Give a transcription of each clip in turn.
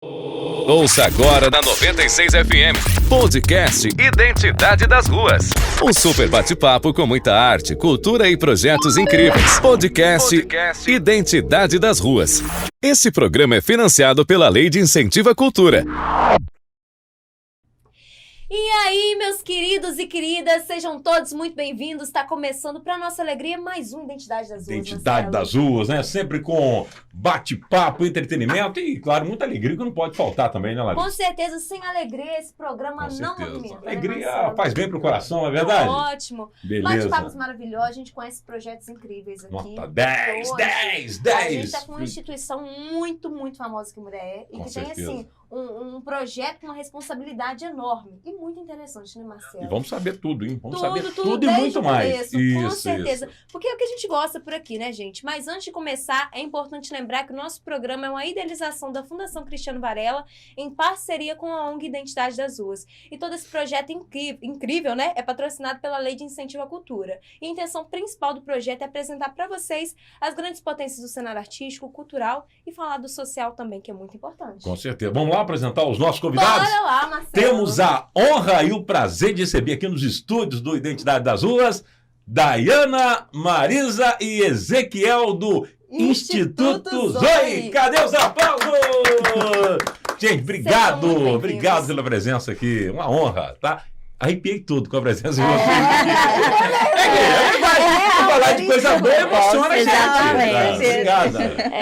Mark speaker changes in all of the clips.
Speaker 1: Ouça agora na 96 FM, podcast Identidade das Ruas. Um super bate-papo com muita arte, cultura e projetos incríveis. Podcast Identidade das Ruas. Esse programa é financiado pela Lei de Incentivo à Cultura.
Speaker 2: E aí, meus queridos e queridas, sejam todos muito bem-vindos. Está começando, para nossa alegria, mais um Identidade das Ruas.
Speaker 3: Identidade das Ruas, né? Sempre com bate-papo, entretenimento e, claro, muita alegria que não pode faltar também, né, Larissa?
Speaker 2: Com certeza, sem alegria, esse programa não movimenta.
Speaker 3: Alegria faz bem pro coração, é verdade?
Speaker 2: Ótimo.
Speaker 3: Beleza.
Speaker 2: Bate-papos maravilhosos, a gente conhece projetos incríveis aqui.
Speaker 3: Nota 10, 10, 10.
Speaker 2: A gente está com uma instituição muito, muito famosa que Muriaé e
Speaker 3: Com
Speaker 2: que
Speaker 3: certeza.
Speaker 2: tem, assim, um projeto com uma responsabilidade enorme e muito interessante, né, Marcelo?
Speaker 3: E vamos saber tudo, hein? Vamos saber
Speaker 2: Tudo
Speaker 3: tudo e
Speaker 2: desde
Speaker 3: muito
Speaker 2: o
Speaker 3: mais.
Speaker 2: começo, com certeza. Porque é o que a gente gosta por aqui, né, gente? Mas antes de começar, é importante lembrar que o nosso programa é uma idealização da Fundação Cristiano Varela em parceria com a ONG Identidade das Ruas. E todo esse projeto incrível, né, é patrocinado pela Lei de Incentivo à Cultura. E a intenção principal do projeto é apresentar para vocês as grandes potências do cenário artístico, cultural e falar do social também, que é muito importante.
Speaker 3: Com certeza. Vamos lá apresentar os nossos convidados?
Speaker 2: Bora lá, Marcelo.
Speaker 3: Temos a honra e o prazer de receber aqui nos estúdios do Identidade das Ruas, Dayana, Marisa e Ezequiel do Instituto Zoe. Cadê os aplausos? Gente, obrigado pela presença aqui. Uma honra, tá? Arrepiei tudo com a presença de vocês. Falar de coisa boa emociona a gente. Obrigado.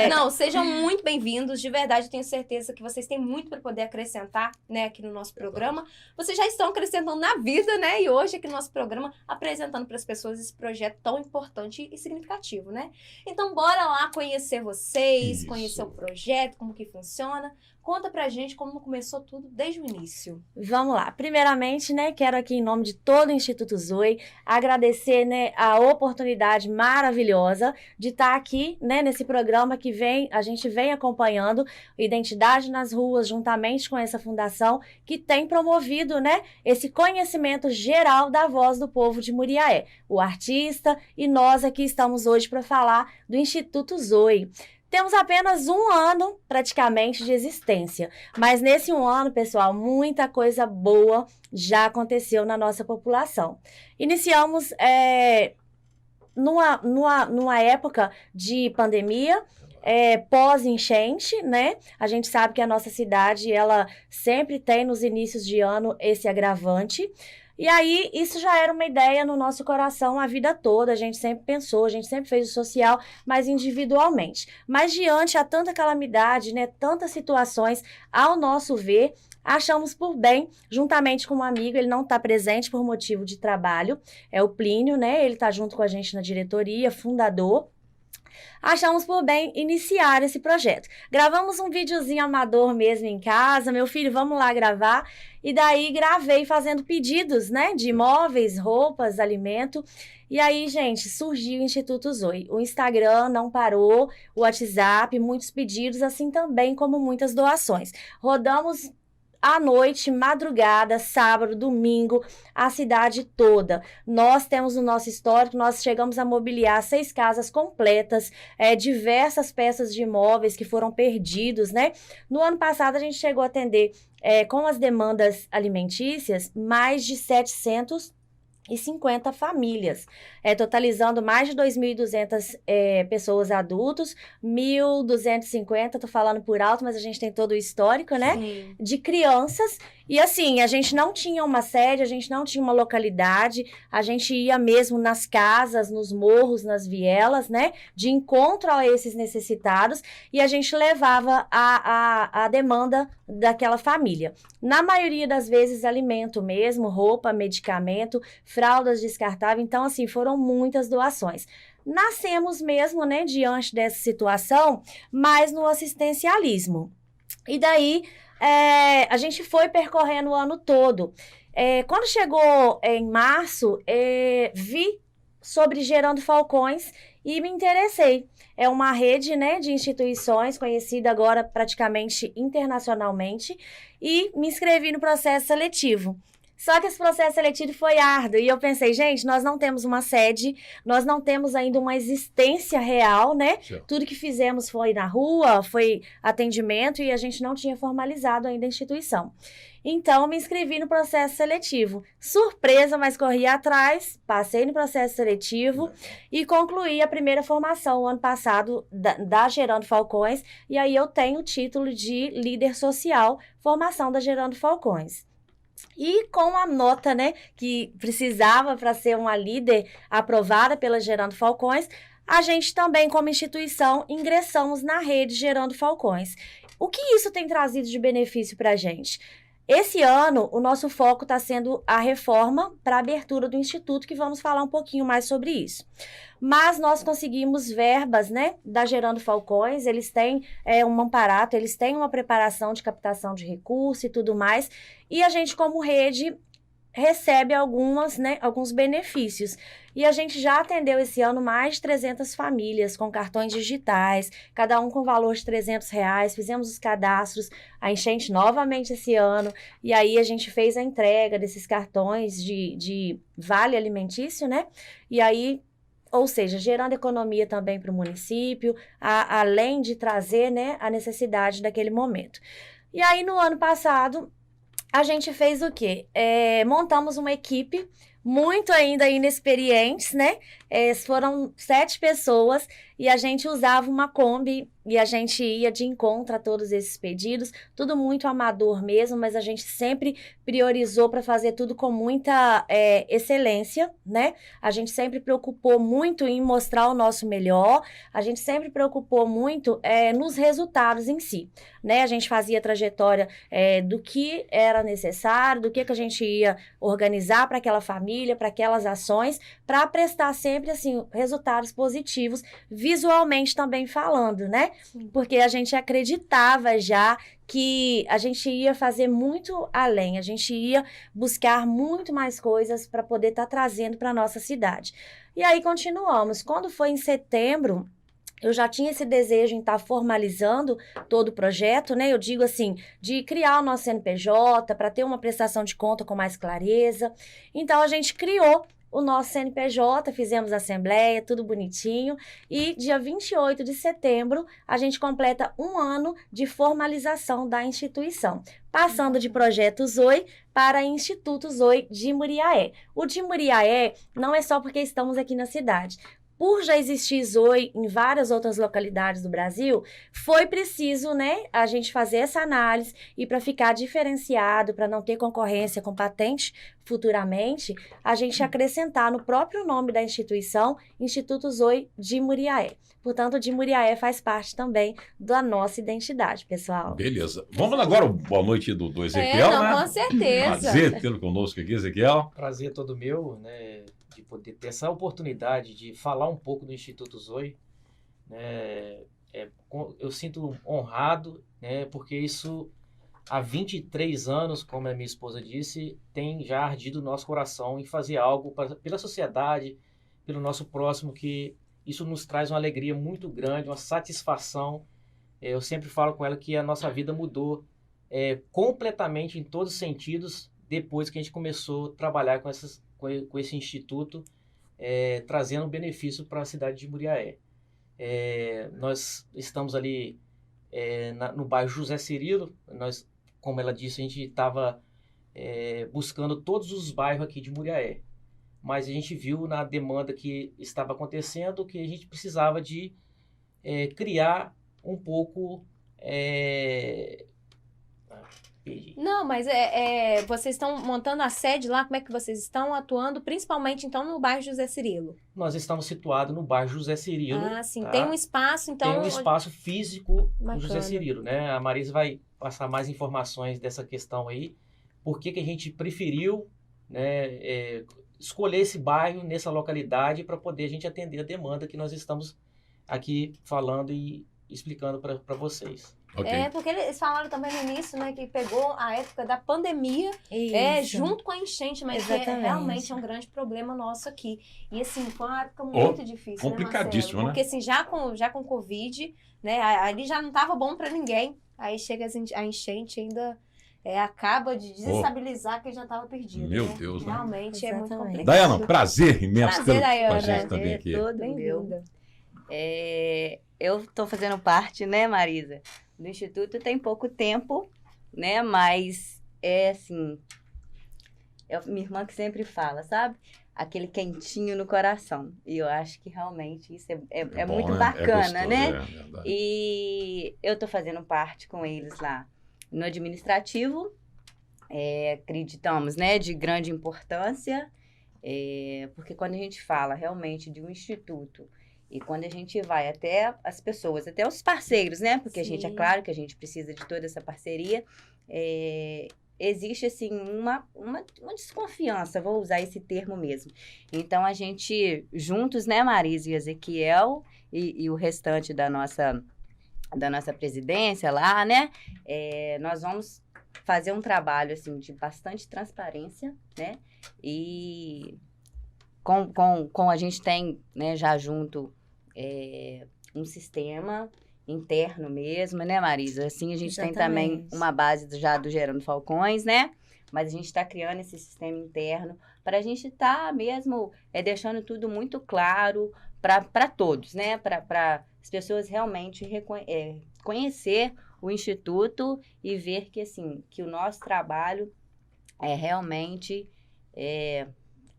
Speaker 2: Não, sejam muito bem-vindos. De verdade, eu tenho certeza que vocês têm muito para poder acrescentar, né, aqui no nosso programa. Vocês já estão acrescentando na vida, né? E hoje aqui no nosso programa, apresentando para as pessoas esse projeto tão importante e significativo, né? Então, bora lá conhecer vocês, conhecer o projeto, como que funciona. Conta pra gente como começou tudo desde o início.
Speaker 4: Vamos lá. Primeiramente, né, quero aqui em nome de todo o Instituto Zoe agradecer, né, a oportunidade maravilhosa de estar aqui, né, nesse programa que a gente vem acompanhando Identidade nas Ruas, juntamente com essa fundação que tem promovido, né, esse conhecimento geral da voz do povo de Muriaé, o artista, e nós aqui estamos hoje para falar do Instituto Zoe. Temos apenas 1 ano, praticamente, de existência. Mas nesse 1 ano, pessoal, muita coisa boa já aconteceu na nossa população. Iniciamos numa época de pandemia, pós-enchente, né? A gente sabe que a nossa cidade, ela sempre tem nos inícios de ano esse agravante. E aí, isso já era uma ideia no nosso coração a vida toda, a gente sempre pensou, a gente sempre fez o social, mas individualmente. Mas diante a tanta calamidade, né, tantas situações, ao nosso ver, achamos por bem, juntamente com um amigo, ele não está presente por motivo de trabalho, é o Plínio, né, ele está junto com a gente na diretoria, fundador. Achamos por bem iniciar esse projeto. Gravamos um videozinho amador mesmo em casa, meu filho, vamos lá gravar. E daí gravei fazendo pedidos, né, de imóveis, roupas, alimento. E aí, gente, surgiu o Instituto Zoe. O Instagram não parou, o WhatsApp, muitos pedidos, assim também como muitas doações. Rodamos à noite, madrugada, sábado, domingo, a cidade toda. Nós temos no nosso histórico, nós chegamos a mobiliar 6 casas completas, diversas peças de imóveis que foram perdidos, né? No ano passado, a gente chegou a atender, com as demandas alimentícias, mais de 750 famílias, totalizando mais de 2.200 pessoas adultos, 1.250, tô falando por alto, mas a gente tem todo o histórico, né?
Speaker 2: Sim.
Speaker 4: De crianças. E assim, a gente não tinha uma sede, a gente não tinha uma localidade, a gente ia mesmo nas casas, nos morros, nas vielas, né? De encontro a esses necessitados, e a gente levava a demanda daquela família. Na maioria das vezes, alimento mesmo, roupa, medicamento, fraldas descartáveis. Então, assim, foram muitas doações. Nascemos mesmo, né, diante dessa situação, mas no assistencialismo. E daí, a gente foi percorrendo o ano todo. Quando chegou em março, vi sobre Gerando Falcões e me interessei. É uma rede, né, de instituições conhecida agora praticamente internacionalmente, e me inscrevi no processo seletivo. Só que esse processo seletivo foi árduo e eu pensei, gente, nós não temos uma sede, nós não temos ainda uma existência real, né?
Speaker 3: Certo.
Speaker 4: Tudo que fizemos foi na rua, foi atendimento e a gente não tinha formalizado ainda a instituição. Então, eu me inscrevi no processo seletivo. Surpresa, mas corri atrás, passei no processo seletivo e concluí a primeira formação o ano passado da Gerando Falcões. E aí eu tenho o título de líder social, formação da Gerando Falcões. E com a nota, né, que precisava para ser uma líder aprovada pela Gerando Falcões, a gente também, como instituição, ingressamos na rede Gerando Falcões. O que isso tem trazido de benefício para a gente? Esse ano, o nosso foco está sendo a reforma para a abertura do Instituto, que vamos falar um pouquinho mais sobre isso. Mas nós conseguimos verbas, né, da Gerando Falcões, eles têm um amparato, eles têm uma preparação de captação de recursos e tudo mais, e a gente, como rede, recebe alguns benefícios. E a gente já atendeu esse ano mais de 300 famílias com cartões digitais, cada um com valor de R$300, fizemos os cadastros, a enchente novamente esse ano, e aí a gente fez a entrega desses cartões de vale alimentício, né? E aí, ou seja, gerando economia também para o município, além de trazer, né, a necessidade daquele momento. E aí, no ano passado, a gente fez o quê? Montamos uma equipe muito ainda inexperientes, né? Foram 7 pessoas e a gente usava uma Kombi e a gente ia de encontro a todos esses pedidos, tudo muito amador mesmo, mas a gente sempre priorizou para fazer tudo com muita excelência, né? A gente sempre preocupou muito em mostrar o nosso melhor, a gente sempre preocupou muito nos resultados em si, né? A gente fazia a trajetória do que era necessário, do que a gente ia organizar para aquela família, para aquelas ações, para prestar sempre, assim, resultados positivos, visualmente também falando, né? Porque a gente acreditava já que a gente ia fazer muito além, a gente ia buscar muito mais coisas para poder estar trazendo para a nossa cidade. E aí continuamos. Quando foi em setembro, eu já tinha esse desejo em estar formalizando todo o projeto, né? Eu digo assim, de criar o nosso CNPJ para ter uma prestação de conta com mais clareza. Então, a gente criou o nosso CNPJ, fizemos a assembleia, tudo bonitinho, e dia 28 de setembro a gente completa 1 ano de formalização da instituição, passando de Projeto Zoe para Instituto Zoe de Muriaé. O de Muriaé não é só porque estamos aqui na cidade. Por já existir Zoe em várias outras localidades do Brasil, foi preciso, né, a gente fazer essa análise e para ficar diferenciado, para não ter concorrência com patente futuramente, a gente acrescentar no próprio nome da instituição, Instituto Zoe de Muriaé. Portanto, de Muriaé faz parte também da nossa identidade, pessoal.
Speaker 3: Beleza. Vamos agora, boa noite do Ezequiel, né?
Speaker 2: Com certeza.
Speaker 3: Prazer tê-lo conosco aqui, Ezequiel.
Speaker 5: Prazer todo meu, né, de poder ter essa oportunidade de falar um pouco do Instituto Zoe, né, eu sinto honrado, né, porque isso há 23 anos, como a minha esposa disse, tem já ardido o nosso coração em fazer algo pela sociedade, pelo nosso próximo, que isso nos traz uma alegria muito grande, uma satisfação. Eu sempre falo com ela que a nossa vida mudou completamente em todos os sentidos depois que a gente começou a trabalhar com esse instituto, trazendo benefício para a cidade de Muriaé. Nós estamos ali no bairro José Cirilo. Nós, como ela disse, a gente estava buscando todos os bairros aqui de Muriaé, mas a gente viu na demanda que estava acontecendo que a gente precisava de criar um pouco...
Speaker 2: Não, mas vocês estão montando a sede lá, como é que vocês estão atuando, principalmente então no bairro José Cirilo?
Speaker 5: Nós estamos situados no bairro José Cirilo.
Speaker 2: Ah, sim,
Speaker 5: tá?
Speaker 2: Tem um espaço então...
Speaker 5: Tem um espaço físico no
Speaker 2: Bacana.
Speaker 5: José Cirilo, né? A Marisa vai passar mais informações dessa questão aí, por que a gente preferiu, né, escolher esse bairro, nessa localidade, para poder a gente atender a demanda que nós estamos aqui falando e explicando para vocês.
Speaker 3: Okay.
Speaker 2: Porque eles falaram também no início, né, que pegou a época da pandemia, junto com a enchente, mas que realmente é um grande problema nosso aqui. E assim, foi uma época muito difícil,
Speaker 3: complicadíssimo,
Speaker 2: né, Marcelo? Porque assim, já com Covid, né, ali já não estava bom para ninguém. Aí chega a enchente ainda acaba de desestabilizar quem já estava perdido.
Speaker 3: Meu
Speaker 2: né?
Speaker 3: Deus, né?
Speaker 2: Realmente é muito
Speaker 4: Exatamente.
Speaker 2: complicado.
Speaker 3: Daiana, prazer imenso
Speaker 2: Prazer,
Speaker 3: ter
Speaker 2: Daiana.
Speaker 3: com a gente também aqui.
Speaker 6: Todo meu.
Speaker 2: Bem-vinda.
Speaker 6: Eu estou fazendo parte, né, Marisa, do Instituto tem pouco tempo, né, mas é assim, minha irmã que sempre fala, sabe? Aquele quentinho no coração. E eu acho que realmente isso é
Speaker 3: bom,
Speaker 6: muito
Speaker 3: né?
Speaker 6: bacana,
Speaker 3: Gostoso,
Speaker 6: né?
Speaker 3: é verdade.
Speaker 6: E eu estou fazendo parte com eles lá no administrativo. Acreditamos, né, de grande importância, porque quando a gente fala realmente de um instituto e quando a gente vai até as pessoas, até os parceiros, né, porque a gente, é
Speaker 2: Sim.
Speaker 6: claro que a gente precisa de toda essa parceria, existe, assim, uma desconfiança, vou usar esse termo mesmo. Então, a gente, juntos, né, Marisa e Ezequiel e o restante da nossa presidência lá, né, nós vamos fazer um trabalho, assim, de bastante transparência, né, e com a gente tem, né, já junto um sistema interno mesmo, né, Marisa? Assim, a gente tem também
Speaker 4: Exatamente.
Speaker 6: uma base já do Gerando Falcões, né? Mas a gente está criando esse sistema interno para a gente estar mesmo deixando tudo muito claro para todos, né? Para as pessoas realmente conhecer o Instituto e ver que, assim, que o nosso trabalho é realmente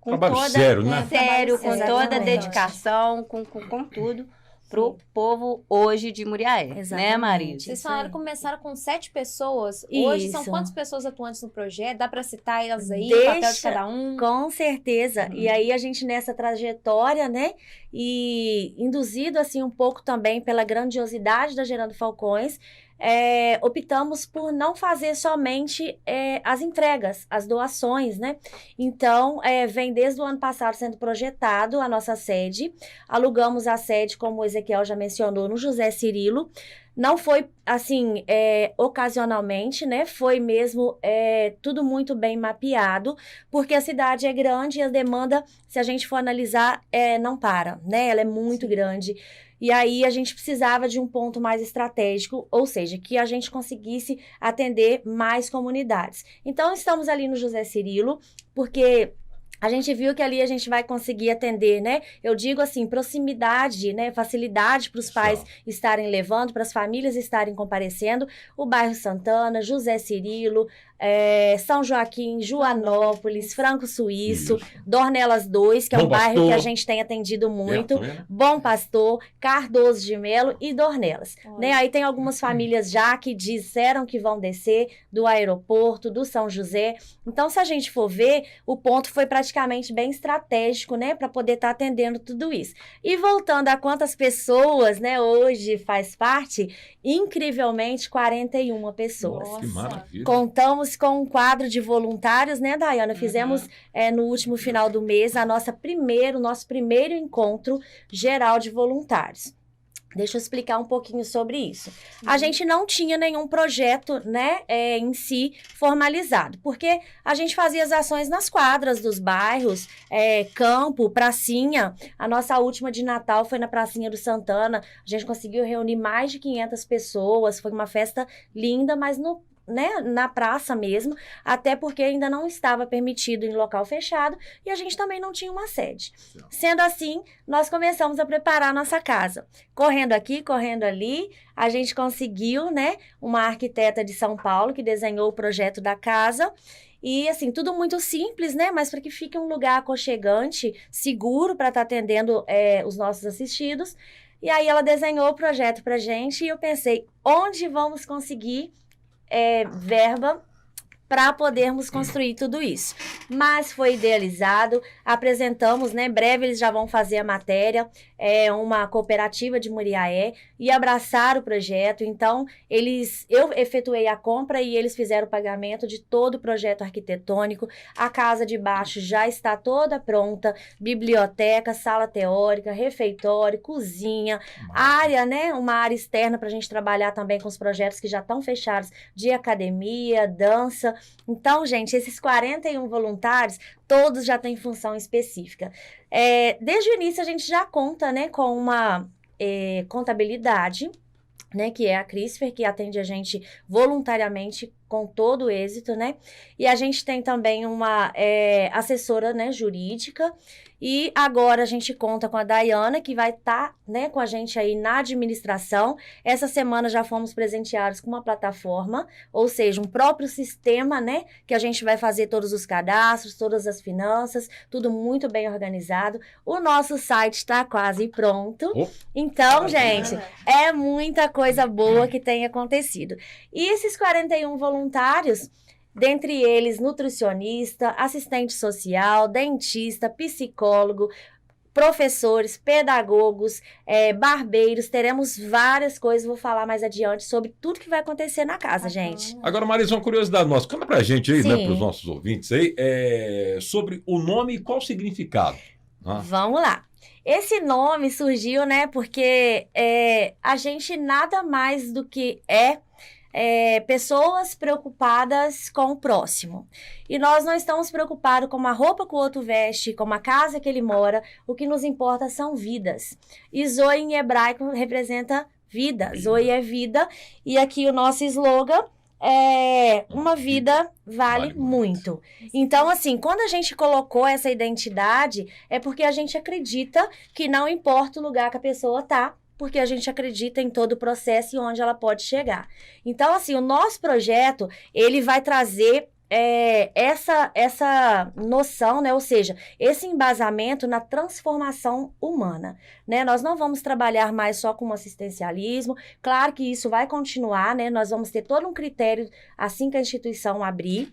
Speaker 6: com
Speaker 3: Trabalho
Speaker 6: toda,
Speaker 3: sério, né?
Speaker 6: sério, com toda a
Speaker 4: Exatamente.
Speaker 6: dedicação, com tudo pro povo hoje de Muriaé, né,
Speaker 4: Exatamente.
Speaker 6: Marisa?
Speaker 2: Vocês
Speaker 4: Isso
Speaker 2: falaram
Speaker 4: aí.
Speaker 2: que começaram com 7 pessoas. Hoje são
Speaker 4: Isso.
Speaker 2: quantas pessoas atuantes no projeto? Dá para citar elas aí? O papel de
Speaker 4: Deixa-
Speaker 2: cada um?
Speaker 4: Com certeza. E aí a gente nessa trajetória, né? E induzido assim um pouco também pela grandiosidade da Gerando Falcões, optamos por não fazer somente as entregas, as doações, né? Então, vem desde o ano passado sendo projetado a nossa sede. Alugamos a sede, como o Ezequiel já mencionou, no José Cirilo. Não foi, assim, ocasionalmente, né? Foi mesmo tudo muito bem mapeado, porque a cidade é grande e a demanda, se a gente for analisar, não para, né? Ela é muito grande. E aí a gente precisava de um ponto mais estratégico, ou seja, que a gente conseguisse atender mais comunidades. Então, estamos ali no José Cirilo, porque a gente viu que ali a gente vai conseguir atender, né? Eu digo assim, proximidade, né? Facilidade para os pais estarem levando, para as famílias estarem comparecendo. O bairro Santana, José Cirilo, São Joaquim, Joanópolis, Franco Suíço,
Speaker 3: Isso.
Speaker 4: Dornelas 2, que é um
Speaker 3: Bom
Speaker 4: bairro
Speaker 3: Pastor.
Speaker 4: que a gente tem atendido muito.
Speaker 3: Perto, né?
Speaker 4: Bom Pastor, Cardoso de Melo e Dornelas.
Speaker 2: Olha.
Speaker 4: Né? Aí tem algumas famílias já que disseram que vão descer do aeroporto, do São José. Então, se a gente for ver, o ponto foi praticamente bem estratégico, né? Para poder estar atendendo tudo isso. E voltando a quantas pessoas, né, hoje faz parte, incrivelmente 41 pessoas.
Speaker 2: Nossa.
Speaker 3: Que maravilha.
Speaker 4: Contamos com um quadro de voluntários, né, Daiana? Fizemos no último final do mês o nosso primeiro encontro geral de voluntários. Deixa eu explicar um pouquinho sobre isso. A gente não tinha nenhum projeto, né, em si formalizado, porque a gente fazia as ações nas quadras dos bairros, campo, pracinha. A nossa última de Natal foi na Pracinha do Santana. A gente conseguiu reunir mais de 500 pessoas. Foi uma festa linda, mas na praça mesmo, até porque ainda não estava permitido em local fechado e a gente também não tinha uma sede. Sendo assim, nós começamos a preparar a nossa casa. Correndo aqui, correndo ali, a gente conseguiu, né, uma arquiteta de São Paulo que desenhou o projeto da casa. E, assim, tudo muito simples, né? Mas para que fique um lugar aconchegante, seguro para estar atendendo os nossos assistidos. E aí ela desenhou o projeto pra gente e eu pensei, onde vamos conseguir verba para podermos construir tudo isso. Mas foi idealizado, apresentamos, né? Em breve eles já vão fazer a matéria, uma cooperativa de Muriaé, e abraçaram o projeto. Então, eu efetuei a compra e eles fizeram o pagamento de todo o projeto arquitetônico. A casa de baixo já está toda pronta, biblioteca, sala teórica, refeitório, cozinha, área, né? Uma área externa para a gente trabalhar também com os projetos que já estão fechados, de academia, dança. Então, gente, esses 41 voluntários, todos já têm função específica. Desde o início, a gente já conta, né, com uma contabilidade, né, que é a CRISPR, que atende a gente voluntariamente com todo êxito, né? E a gente tem também uma assessora, né, jurídica. E agora a gente conta com a Dayana, que vai estar, né, com a gente aí na administração. Essa semana já fomos presenteados com uma plataforma, ou seja, um próprio sistema, né, que a gente vai fazer todos os cadastros, todas as finanças, tudo muito bem organizado. O nosso site está quase pronto. Então, gente, é muita coisa boa que tem acontecido. E esses 41 voluntários, dentre eles nutricionista, assistente social, dentista, psicólogo, professores, pedagogos, barbeiros, teremos várias coisas, vou falar mais adiante sobre tudo que vai acontecer na casa, gente.
Speaker 3: Agora, Marisa, uma curiosidade nossa, conta pra gente aí,
Speaker 4: Sim.
Speaker 3: né, pros nossos ouvintes aí, sobre o nome e qual o significado.
Speaker 4: Vamos lá. Esse nome surgiu, né, porque a gente nada mais do que pessoas preocupadas com o próximo. E nós não estamos preocupados com a roupa que o outro veste, com a casa que ele mora. O que nos importa são vidas. E Zoe em hebraico representa vida. Zoe é vida. E aqui o nosso slogan é uma vida vale muito. Então, assim, quando a gente colocou essa identidade, é porque a gente acredita que não importa o lugar que a pessoa tá, porque a gente acredita em todo o processo e onde ela pode chegar. Então, assim, o nosso projeto, ele vai trazer essa noção, né? Ou seja, esse embasamento na transformação humana, né? Nós não vamos trabalhar mais só com assistencialismo, claro que isso vai continuar, né? Nós vamos ter todo um critério assim que a instituição abrir,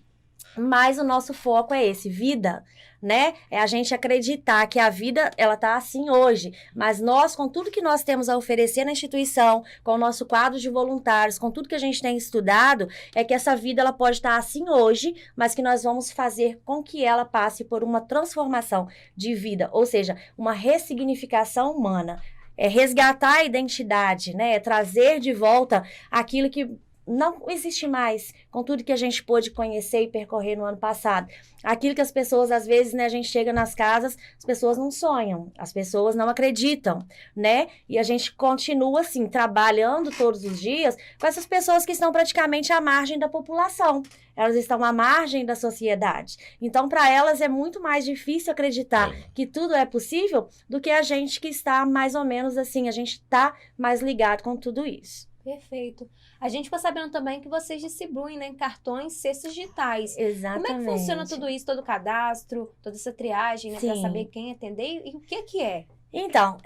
Speaker 4: mas o nosso foco é esse, vida, né? É a gente acreditar que a vida, ela tá assim hoje, mas nós, com tudo que nós temos a oferecer na instituição, com o nosso quadro de voluntários, com tudo que a gente tem estudado, é que essa vida, ela pode estar assim hoje, mas que nós vamos fazer com que ela passe por uma transformação de vida, ou seja, uma ressignificação humana. É resgatar a identidade, né? É trazer de volta aquilo que não existe mais, com tudo que a gente pôde conhecer e percorrer no ano passado. Aquilo que as pessoas, às vezes, né, a gente chega nas casas, as pessoas não sonham, as pessoas não acreditam, né? E a gente continua, assim, trabalhando todos os dias com essas pessoas que estão praticamente à margem da população. Elas estão à margem da sociedade. Então, para elas, é muito mais difícil acreditar que tudo é possível do que a gente que está mais ou menos assim, a gente está mais ligado com tudo isso.
Speaker 2: Perfeito. A gente ficou sabendo também que vocês distribuem, né, cartões, cestas digitais.
Speaker 4: Exatamente.
Speaker 2: Como é que funciona tudo isso, todo o cadastro, toda essa triagem, né, para saber quem atender e o que é?
Speaker 4: Então,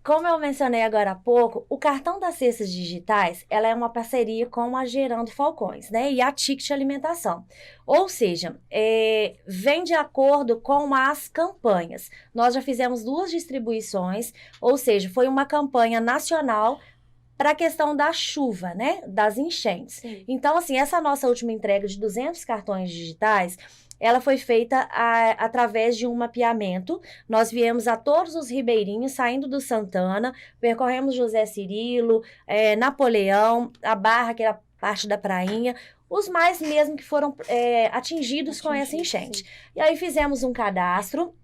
Speaker 4: como eu mencionei agora há pouco, o cartão das cestas digitais, ela é uma parceria com a Gerando Falcões, né, e a Ticket Alimentação. Ou seja, vem de acordo com as campanhas. Nós já fizemos 2 distribuições, ou seja, foi uma campanha nacional para a questão da chuva, né, das enchentes. Sim. Então, assim, essa nossa última entrega de 200 cartões digitais, ela foi feita através de um mapeamento. Nós viemos a todos os ribeirinhos, saindo do Santana, percorremos José Cirilo, Napoleão, a Barra, que era parte da prainha, os mais mesmo que foram atingidos com essa enchente. Sim. E aí fizemos um cadastro.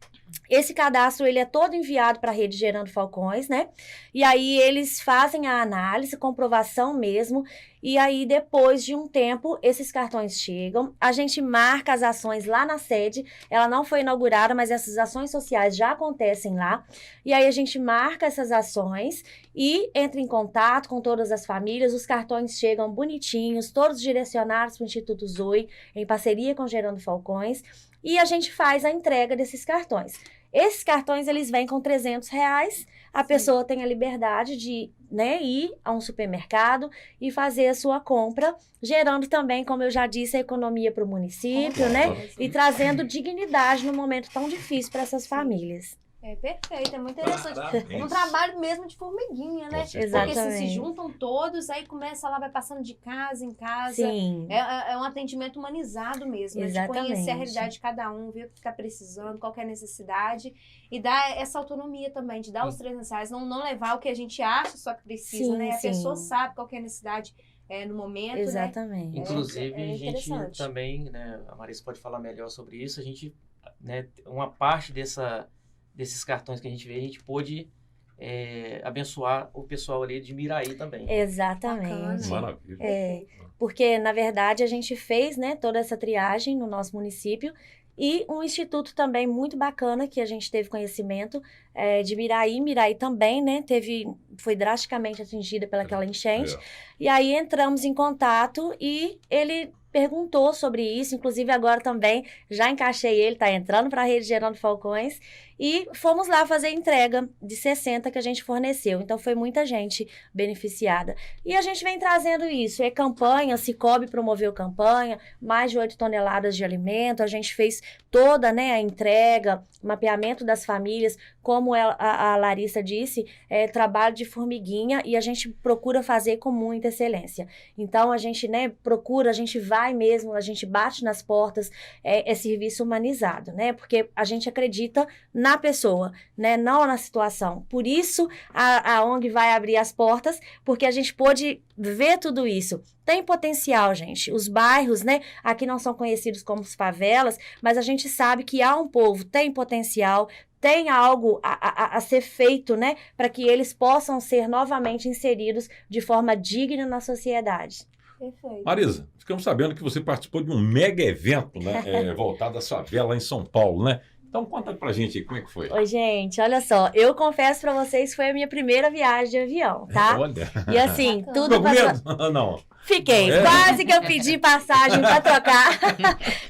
Speaker 4: Esse cadastro, ele é todo enviado para a rede Gerando Falcões, né? E aí eles fazem a análise, comprovação mesmo, e aí depois de um tempo, esses cartões chegam, a gente marca as ações lá na sede, ela não foi inaugurada, mas essas ações sociais já acontecem lá, e aí a gente marca essas ações e entra em contato com todas as famílias, os cartões chegam bonitinhos, todos direcionados para o Instituto Zoe, em parceria com Gerando Falcões, e a gente faz a entrega desses cartões. Esses cartões, eles vêm com R$300, a pessoa tem a liberdade de, né, ir a um supermercado e fazer a sua compra, gerando também, como eu já disse, a economia para o município, né, e trazendo dignidade num momento tão difícil para essas famílias.
Speaker 2: Perfeito, é muito interessante. Um trabalho mesmo de formiguinha, né?
Speaker 4: Exatamente.
Speaker 2: Porque se juntam todos, aí começa lá, vai passando de casa em casa.
Speaker 4: Sim.
Speaker 2: É um atendimento humanizado mesmo, né? De conhecer a realidade de cada um, ver o que está precisando, qual que é a necessidade e dar essa autonomia também, de dar os R$300, não levar o que a gente acha só que precisa, né? A pessoa sabe qual que é a necessidade no momento,
Speaker 4: exatamente,
Speaker 2: né?
Speaker 5: Inclusive, a gente também, né? A Marisa pode falar melhor sobre isso, a gente, né, uma parte desses cartões que a gente vê, a gente pôde abençoar o pessoal ali de Miraí também.
Speaker 4: Exatamente.
Speaker 3: Maravilha.
Speaker 4: Porque, na verdade, a gente fez, né, toda essa triagem no nosso município e um instituto também muito bacana que a gente teve conhecimento de Miraí. Miraí também, né, foi drasticamente atingida pelaquela enchente. E aí entramos em contato e ele perguntou sobre isso, inclusive agora também já encaixei ele, tá entrando para a rede Gerando Falcões, e fomos lá fazer a entrega de 60 que a gente forneceu. Então foi muita gente beneficiada. E a gente vem trazendo isso, campanha, Cicobi promoveu campanha, mais de 8 toneladas de alimento, a gente fez toda, né, a entrega, mapeamento das famílias, como a Larissa disse, trabalho de formiguinha, e a gente procura fazer com muita excelência. Então a gente, né, a gente vai mesmo, a gente bate nas portas, é serviço humanizado, né, porque a gente acredita na pessoa, né, não na situação. Por isso a ONG vai abrir as portas, porque a gente pôde ver tudo isso. Tem potencial, gente. Os bairros, né, aqui não são conhecidos como favelas, mas a gente sabe que há um povo, tem potencial, tem algo a ser feito, né, para que eles possam ser novamente inseridos de forma digna na sociedade.
Speaker 2: Perfeito.
Speaker 3: Marisa, ficamos sabendo que você participou de um mega evento, né, voltado à favela em São Paulo, né? Então conta pra gente aí, como é que foi?
Speaker 4: Oi, gente, olha só, eu confesso pra vocês que foi a minha primeira viagem de avião, tá?
Speaker 3: Olha.
Speaker 4: E assim, tudo
Speaker 3: Ficou com medo? Não.
Speaker 4: Fiquei, quase que eu pedi passagem pra trocar,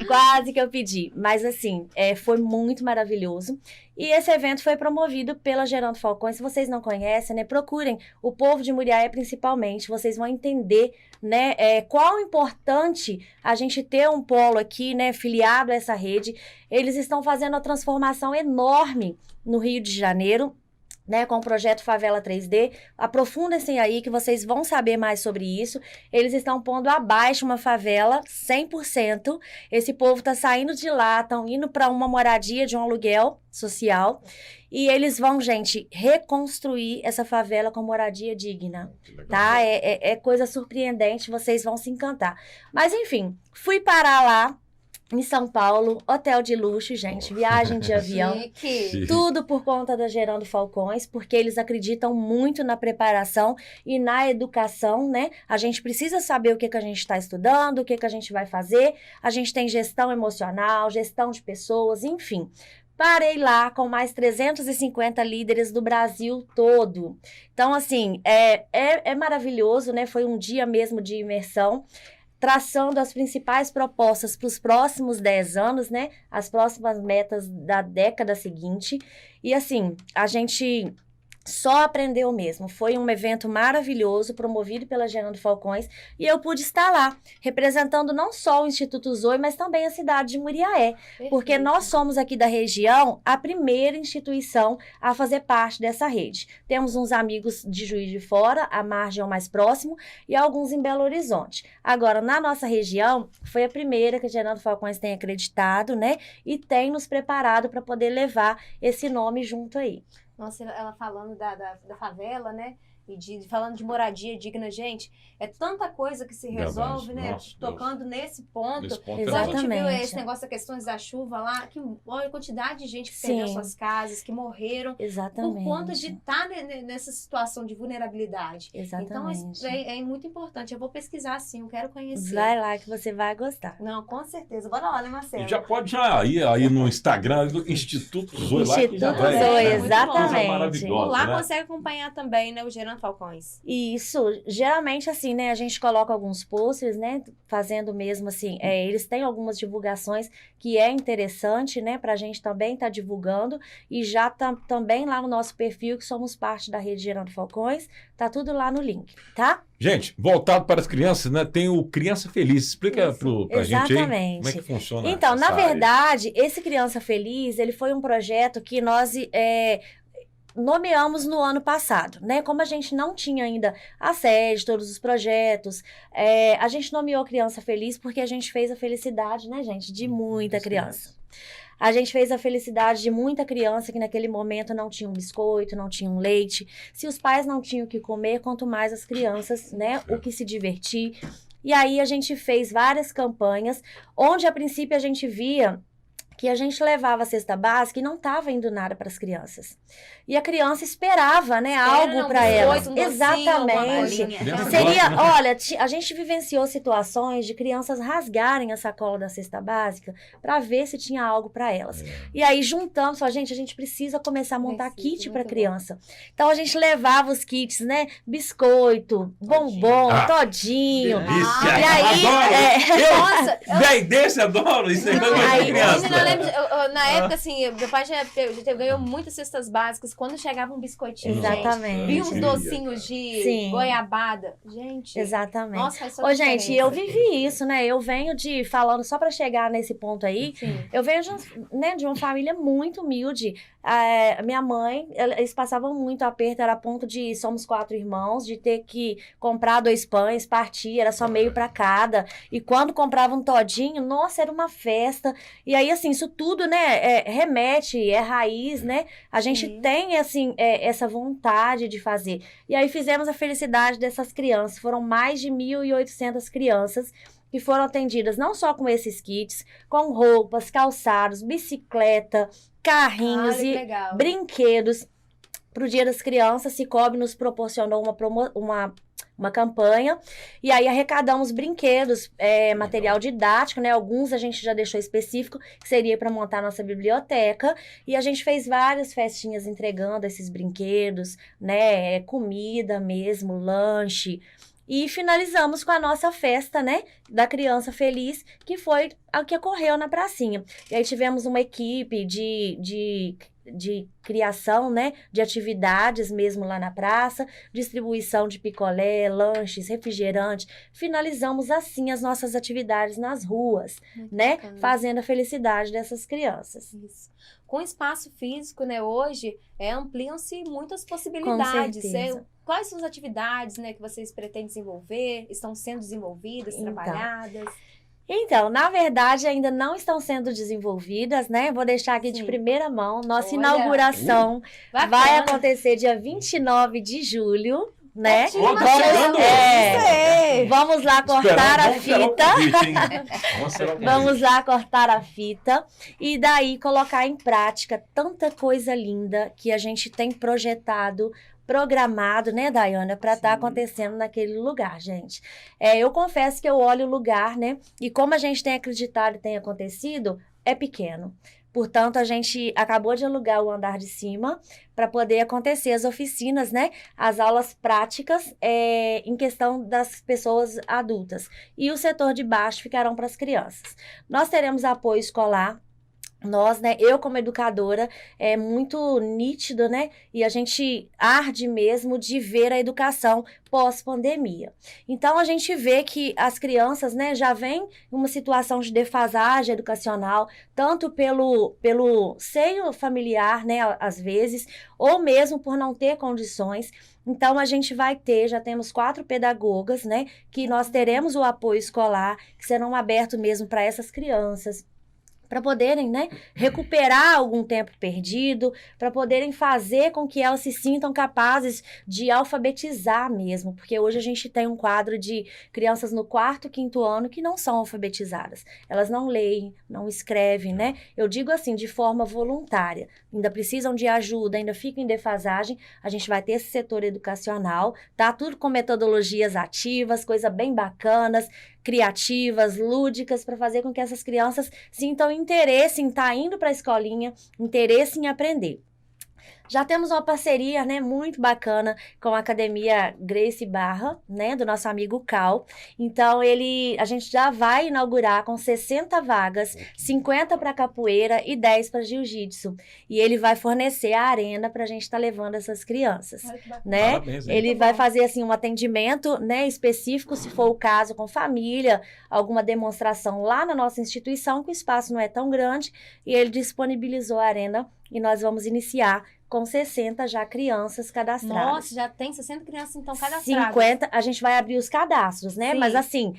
Speaker 4: quase que eu pedi, mas assim, foi muito maravilhoso. E esse evento foi promovido pela Gerando Falcões. Se vocês não conhecem, né, procurem o povo de Muriaé principalmente, vocês vão entender, né, qual importante a gente ter um polo aqui, né, filiado a essa rede. Eles estão fazendo uma transformação enorme no Rio de Janeiro, né, com o projeto Favela 3D, aprofundem-se aí que vocês vão saber mais sobre isso. Eles estão pondo abaixo uma favela 100%, esse povo está saindo de lá, estão indo para uma moradia de um aluguel social, e eles vão, gente, reconstruir essa favela com moradia digna, tá? É coisa surpreendente, vocês vão se encantar. Mas enfim, fui parar lá, em São Paulo, hotel de luxo, gente, viagem de avião,
Speaker 2: Chique.
Speaker 4: tudo por conta da Gerando Falcões, porque eles acreditam muito na preparação e na educação, né? A gente precisa saber o que a gente está estudando, o que a gente vai fazer, a gente tem gestão emocional, gestão de pessoas, enfim. Parei lá com mais 350 líderes do Brasil todo. Então, assim, é maravilhoso, né? Foi um dia mesmo de imersão, traçando as principais propostas para os próximos 10 anos, né? As próximas metas da década seguinte. E assim, a gente só aprendeu mesmo. Foi um evento maravilhoso, promovido pela Gerando Falcões, e eu pude estar lá, representando não só o Instituto Zoe, mas também a cidade de Muriaé, porque nós somos aqui da região a primeira instituição a fazer parte dessa rede. Temos uns amigos de Juiz de Fora, a margem é o mais próximo, e alguns em Belo Horizonte. Agora, na nossa região, foi a primeira que a Gerando Falcões tem acreditado, né, e tem nos preparado para poder levar esse nome junto aí.
Speaker 2: Nossa, ela falando da favela, né? E falando de moradia digna, gente, é tanta coisa que se resolve, né?
Speaker 3: Nossa,
Speaker 2: tocando nesse ponto.
Speaker 4: Exatamente.
Speaker 2: A gente viu esse negócio, das questões da chuva lá, que olha a quantidade de gente que perdeu suas casas, que morreram.
Speaker 4: Exatamente.
Speaker 2: Por conta de estar nessa situação de vulnerabilidade.
Speaker 4: Exatamente.
Speaker 2: Então, é muito importante. Eu vou pesquisar, sim, eu quero conhecer.
Speaker 4: Vai lá que você vai gostar.
Speaker 2: Não, com certeza. Bora lá, né, Marcelo?
Speaker 3: E já pode ir aí no Instagram do Instituto Zoe lá, que já
Speaker 4: Instituto
Speaker 3: vai.
Speaker 4: Zoe,
Speaker 2: É, muito bom.
Speaker 4: exatamente.
Speaker 3: Coisa maravilhosa,
Speaker 2: Lá
Speaker 3: né?
Speaker 2: consegue acompanhar também, né, o Gerando Falcões.
Speaker 4: Isso, geralmente assim, né, a gente coloca alguns posters, né, fazendo mesmo assim, eles têm algumas divulgações que é interessante, né, pra gente também estar divulgando, e já também lá no nosso perfil, que somos parte da rede Gerando Falcões, tá tudo lá no link, tá?
Speaker 3: Gente, voltado para as crianças, né? Tem o Criança Feliz. Explica pra gente aí
Speaker 4: Exatamente.
Speaker 3: como é que funciona.
Speaker 4: Então, na
Speaker 3: essa área.
Speaker 4: verdade, esse Criança Feliz, ele foi um projeto que nós nomeamos no ano passado, né? Como a gente não tinha ainda a sede, todos os projetos, a gente nomeou Criança Feliz porque a gente fez a felicidade, né, gente, de muita criança. A gente fez a felicidade de muita criança que naquele momento não tinha um biscoito, não tinha um leite. Se os pais não tinham o que comer, quanto mais as crianças, né, o que se divertir. E aí a gente fez várias campanhas, onde a princípio a gente via que a gente levava a cesta básica e não estava indo nada para as crianças. E a criança esperava, né, algo para elas. Exatamente. Olha, a gente vivenciou situações de crianças rasgarem a sacola da cesta básica para ver se tinha algo para elas. E aí juntamos, falamos, gente, a gente precisa começar a montar kit para criança. Então a gente levava os kits, né, biscoito, bombom, todinho.
Speaker 3: Delícia.
Speaker 4: E aí,
Speaker 2: Nossa,
Speaker 3: Véi, desse adoro isso aí, criança.
Speaker 2: Eu lembro, na época, assim, meu pai já ganhou muitas cestas básicas. Quando chegava um biscoitinho,
Speaker 4: exatamente.
Speaker 2: Vinha uns docinhos de goiabada. Gente.
Speaker 4: Exatamente.
Speaker 2: Nossa, faz toda a diferença.
Speaker 4: Gente, eu vivi isso, né? Eu venho falando só para chegar nesse ponto aí, eu venho de uma família muito humilde. Minha mãe, eles passavam muito aperto, era a ponto de somos 4 irmãos, de ter que comprar 2 pães, partir, era só meio para cada. E quando comprava um todinho, nossa, era uma festa. E aí, assim, isso tudo, né, remete, é raiz, né? A gente tem, assim, essa vontade de fazer. E aí fizemos a felicidade dessas crianças. Foram mais de 1.800 crianças que foram atendidas não só com esses kits, com roupas, calçados, bicicleta, carrinhos e brinquedos. Para o Dia das Crianças, Cicobi nos proporcionou uma campanha, e aí arrecadamos brinquedos, material didático, né? Alguns a gente já deixou específico, que seria para montar nossa biblioteca, e a gente fez várias festinhas entregando esses brinquedos, né? Comida mesmo, lanche. E finalizamos com a nossa festa, né, da Criança Feliz, que foi a que ocorreu na pracinha. E aí tivemos uma equipe de criação, né, de atividades mesmo lá na praça, distribuição de picolé, lanches, refrigerante. Finalizamos assim as nossas atividades nas ruas, muito né, bacana. Fazendo a felicidade dessas crianças.
Speaker 2: Isso. Com espaço físico, né, hoje, ampliam-se muitas possibilidades.
Speaker 4: Com certeza.
Speaker 2: Quais são as atividades, né, que vocês pretendem desenvolver? Estão sendo desenvolvidas, trabalhadas?
Speaker 4: Então, na verdade, ainda não estão sendo desenvolvidas, né? Vou deixar aqui de primeira mão. Nossa inauguração vai acontecer dia 29 de julho. Né? Vamos lá cortar a fita. Vamos lá cortar a fita e daí colocar em prática tanta coisa linda que a gente tem projetado, programado, né, Daiana, para estar acontecendo naquele lugar, gente. Eu confesso que eu olho o lugar, né, e como a gente tem acreditado e tem acontecido, é pequeno. Portanto, a gente acabou de alugar o andar de cima para poder acontecer as oficinas, né? As aulas práticas em questão das pessoas adultas. E o setor de baixo ficarão para as crianças. Nós teremos apoio escolar. Nós, né, eu como educadora, é muito nítido, né, e a gente arde mesmo de ver a educação pós-pandemia. Então, a gente vê que as crianças, né, já vêm em uma situação de defasagem educacional, tanto pelo seio familiar, né, às vezes, ou mesmo por não ter condições. Então, a gente vai já temos 4 pedagogas, né, que nós teremos o apoio escolar, que serão abertos mesmo para essas crianças, para poderem, né, recuperar algum tempo perdido, para poderem fazer com que elas se sintam capazes de alfabetizar mesmo, porque hoje a gente tem um quadro de crianças no 4º, 5º ano que não são alfabetizadas, elas não leem, não escrevem, né, eu digo assim, de forma voluntária, ainda precisam de ajuda, ainda ficam em defasagem, a gente vai ter esse setor educacional, tá, tudo com metodologias ativas, coisas bem bacanas, criativas, lúdicas, para fazer com que essas crianças sintam interesse em estar indo para a escolinha, interesse em aprender. Já temos uma parceria, né, muito bacana com a Academia Grace Barra, né, do nosso amigo Cal. Então, a gente já vai inaugurar com 60 vagas, 50 para capoeira e 10 para jiu-jitsu. E ele vai fornecer a arena para a gente estar levando essas crianças, né?
Speaker 3: Parabéns,
Speaker 4: ele vai fazer, assim, um atendimento, né, específico, se for o caso, com família, alguma demonstração lá na nossa instituição, que o espaço não é tão grande, e ele disponibilizou a arena e nós vamos iniciar com 60 já crianças cadastradas.
Speaker 2: Nossa, já tem 60 crianças então cadastradas.
Speaker 4: 50, a gente vai abrir os cadastros, né?
Speaker 2: Sim.
Speaker 4: Mas assim,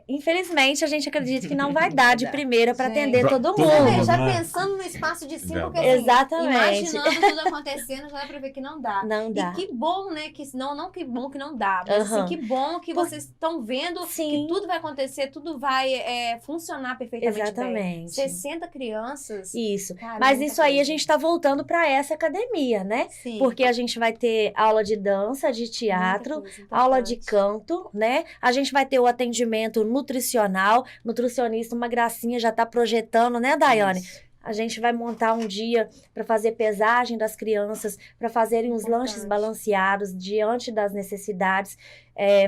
Speaker 4: Infelizmente, a gente acredita que não vai dar de primeira para
Speaker 6: Gente,
Speaker 4: atender todo
Speaker 3: todo
Speaker 4: mundo.
Speaker 3: mundo.
Speaker 2: Já
Speaker 3: né?
Speaker 2: pensando no espaço de 5, porque
Speaker 3: Verdade.
Speaker 2: assim,
Speaker 4: Exatamente.
Speaker 2: imaginando tudo acontecendo, já dá pra ver que não dá.
Speaker 4: Não dá.
Speaker 2: E que bom, né? Que, não que bom que não dá, mas assim, que bom que vocês estão vendo
Speaker 4: Sim.
Speaker 2: que tudo vai acontecer, tudo vai funcionar perfeitamente bem.
Speaker 4: Exatamente.
Speaker 2: 60 crianças.
Speaker 4: Isso.
Speaker 2: Cara,
Speaker 4: Mas
Speaker 2: muita
Speaker 4: isso aí a
Speaker 2: coisa.
Speaker 4: gente tá voltando para essa academia, né?
Speaker 2: Sim.
Speaker 4: Porque a gente vai ter aula de dança, de teatro,
Speaker 2: Muita coisa
Speaker 4: aula de
Speaker 2: importante.
Speaker 4: canto, né? A gente vai ter o atendimento nutricional, nutricionista, uma gracinha já tá projetando, né, Daiane? A gente vai montar um dia para fazer pesagem das crianças, para fazerem os
Speaker 2: Importante.
Speaker 4: lanches balanceados diante das necessidades.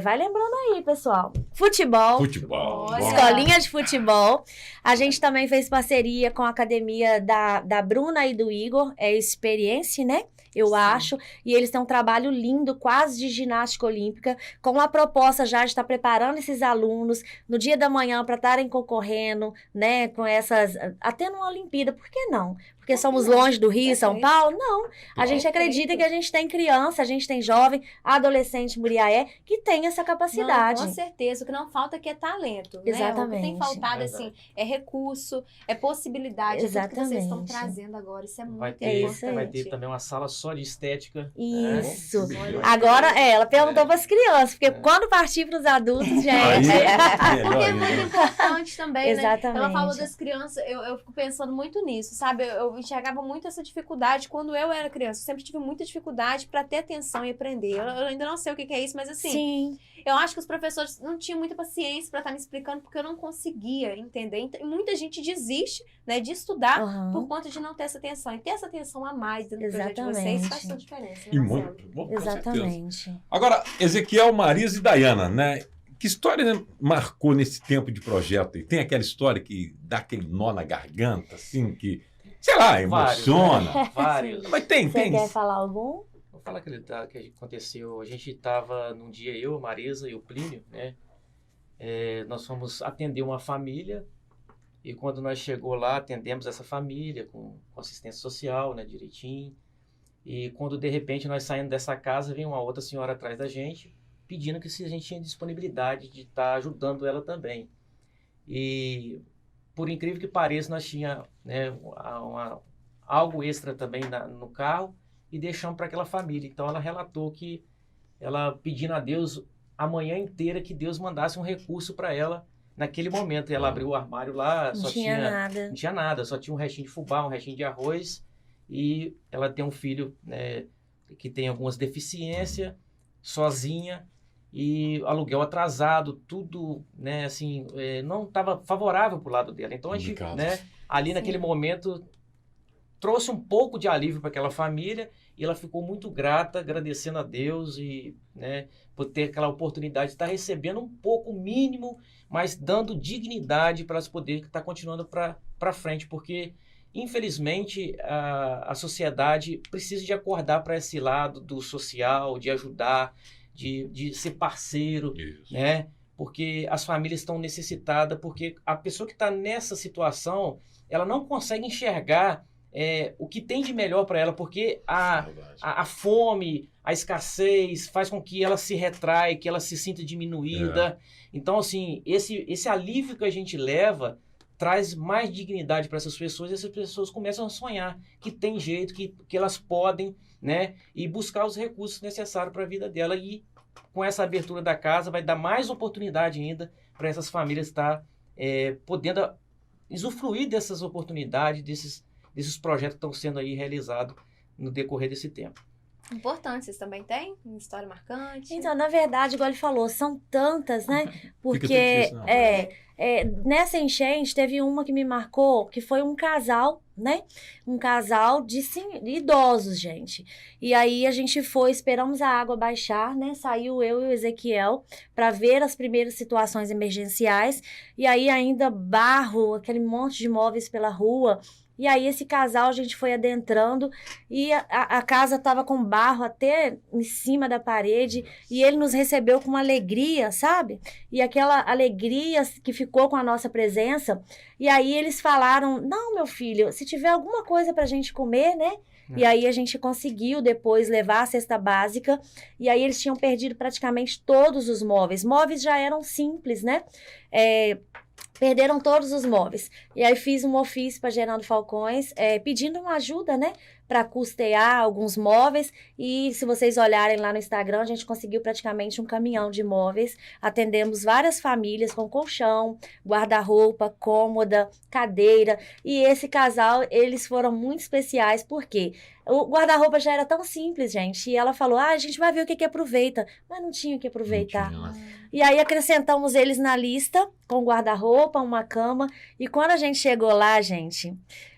Speaker 4: Vai lembrando aí, pessoal. Futebol.
Speaker 3: Futebol.
Speaker 2: Olha.
Speaker 4: Escolinha de futebol. A gente também fez parceria com a academia da Bruna e do Igor, Experiência, né? Eu acho. E eles têm um trabalho lindo, quase de ginástica olímpica, com a proposta já de estar preparando esses alunos no dia da manhã para estarem concorrendo, né? Com essas. Até numa Olimpíada, por que não? Porque somos longe do Rio, São
Speaker 2: Perfeito.
Speaker 4: Paulo? Não. A gente acredita que a gente tem criança, a gente tem jovem, adolescente, Muriaé, que tem essa capacidade.
Speaker 2: Não, com certeza. O que não falta aqui é talento. Né? O que
Speaker 4: Exatamente.
Speaker 2: tem faltado,
Speaker 5: Verdade.
Speaker 2: assim, é recurso, é possibilidade. É tudo que vocês estão
Speaker 4: Exatamente.
Speaker 2: trazendo agora. Isso é muito
Speaker 5: Vai
Speaker 2: importante.
Speaker 4: isso aí.
Speaker 5: vai ter também uma sala só de estética.
Speaker 4: Isso.
Speaker 5: Né?
Speaker 4: Agora, ela perguntou
Speaker 5: É.
Speaker 4: para as crianças, porque
Speaker 5: É.
Speaker 4: quando partir para os adultos, gente.
Speaker 3: Aí,
Speaker 2: Porque é
Speaker 3: melhor
Speaker 2: muito
Speaker 3: ainda.
Speaker 2: importante também, né?
Speaker 4: Exatamente.
Speaker 2: Ela falou das crianças, eu fico pensando muito nisso, sabe? Eu enxergava muito essa dificuldade quando eu era criança. Eu sempre tive muita dificuldade para ter atenção e aprender. Eu ainda não sei o que é isso, mas assim,
Speaker 4: Sim,
Speaker 2: eu acho que os professores não tinham muita paciência para estar me explicando porque eu não conseguia entender. Então, e muita gente desiste, né, de estudar
Speaker 4: aham.
Speaker 2: por conta de não ter essa atenção. E ter essa atenção a mais dentro do projeto de vocês
Speaker 4: Exatamente.
Speaker 2: faz toda a diferença.
Speaker 3: E
Speaker 2: né, Marcelo?
Speaker 3: muito bom, com certeza.
Speaker 4: Exatamente.
Speaker 3: Agora, Ezequiel, Marisa e Daiana, né? Que história, né, marcou nesse tempo de projeto? E tem aquela história que dá aquele nó na garganta, assim, que, sei lá, emociona.
Speaker 5: Vários, né? Vários.
Speaker 3: Mas tem.
Speaker 4: Você quer falar algum?
Speaker 5: Vou falar que aconteceu. A gente estava num dia, eu, a Marisa e o Plínio, né? Nós fomos atender uma família e quando nós chegou lá, atendemos essa família com assistência social, né, direitinho. E quando de repente nós saímos dessa casa, vem uma outra senhora atrás da gente pedindo que se a gente tinha disponibilidade de estar ajudando ela também. E por incrível que pareça, nós tínhamos, né, algo extra também no carro e deixamos para aquela família. Então ela relatou que ela pedindo a Deus a manhã inteira que Deus mandasse um recurso para ela naquele momento. E ela abriu o armário lá,
Speaker 4: Não
Speaker 5: só
Speaker 4: tinha nada.
Speaker 5: não tinha nada, só tinha um restinho de fubá, um restinho de arroz. E ela tem um filho, né, que tem algumas deficiências, sozinha, e aluguel atrasado, tudo, né, assim, não estava favorável para o lado dela. Então a gente,
Speaker 3: Complicado.
Speaker 5: né, ali naquele momento trouxe um pouco de alívio para aquela família e ela ficou muito grata, agradecendo a Deus e, né, por ter aquela oportunidade de estar recebendo um pouco mínimo, mas dando dignidade para elas poderem estar continuando para frente, porque infelizmente a sociedade precisa de acordar para esse lado do social, de ajudar, de ser parceiro,
Speaker 3: Isso.
Speaker 5: né? Porque as famílias estão necessitadas, porque a pessoa que está nessa situação, ela não consegue enxergar o que tem de melhor para ela, porque a fome, a escassez faz com que ela se retrai, que ela se sinta diminuída. Então, assim, esse alívio que a gente leva traz mais dignidade para essas pessoas e essas pessoas começam a sonhar que tem jeito, que elas podem, né, e buscar os recursos necessários para a vida dela. E com essa abertura da casa vai dar mais oportunidade ainda para essas famílias estar podendo usufruir dessas oportunidades, desses projetos que estão sendo aí realizados no decorrer desse tempo.
Speaker 2: Importante, vocês também têm? Uma história marcante?
Speaker 4: Então, na verdade, igual ele falou, são tantas, né? Porque
Speaker 3: difícil, não.
Speaker 4: nessa enchente teve uma que me marcou, que foi um casal, né? Um casal de idosos, gente. E aí a gente foi, esperamos a água baixar, né? Saiu eu e o Ezequiel para ver as primeiras situações emergenciais. E aí ainda barro, aquele monte de móveis pela rua. E aí esse casal a gente foi adentrando e a casa estava com barro até em cima da parede e ele nos recebeu com uma alegria, sabe? E aquela alegria que ficou com a nossa presença. E aí eles falaram, não, meu filho, se tiver alguma coisa pra gente comer, né? E aí a gente conseguiu depois levar a cesta básica. E aí eles tinham perdido praticamente todos os móveis. Móveis já eram simples, né? Perderam todos os móveis. E aí fiz um ofício para Gerando Falcões, pedindo uma ajuda, né? Para custear alguns móveis. E se vocês olharem lá no Instagram, a gente conseguiu praticamente um caminhão de móveis. Atendemos várias famílias com colchão, guarda-roupa, cômoda, cadeira. E esse casal, eles foram muito especiais, porque o guarda-roupa já era tão simples, gente. E ela falou, a gente vai ver o que aproveita. Mas não tinha o que aproveitar. E aí acrescentamos eles na lista, com guarda-roupa, uma cama. E quando a gente chegou lá, gente,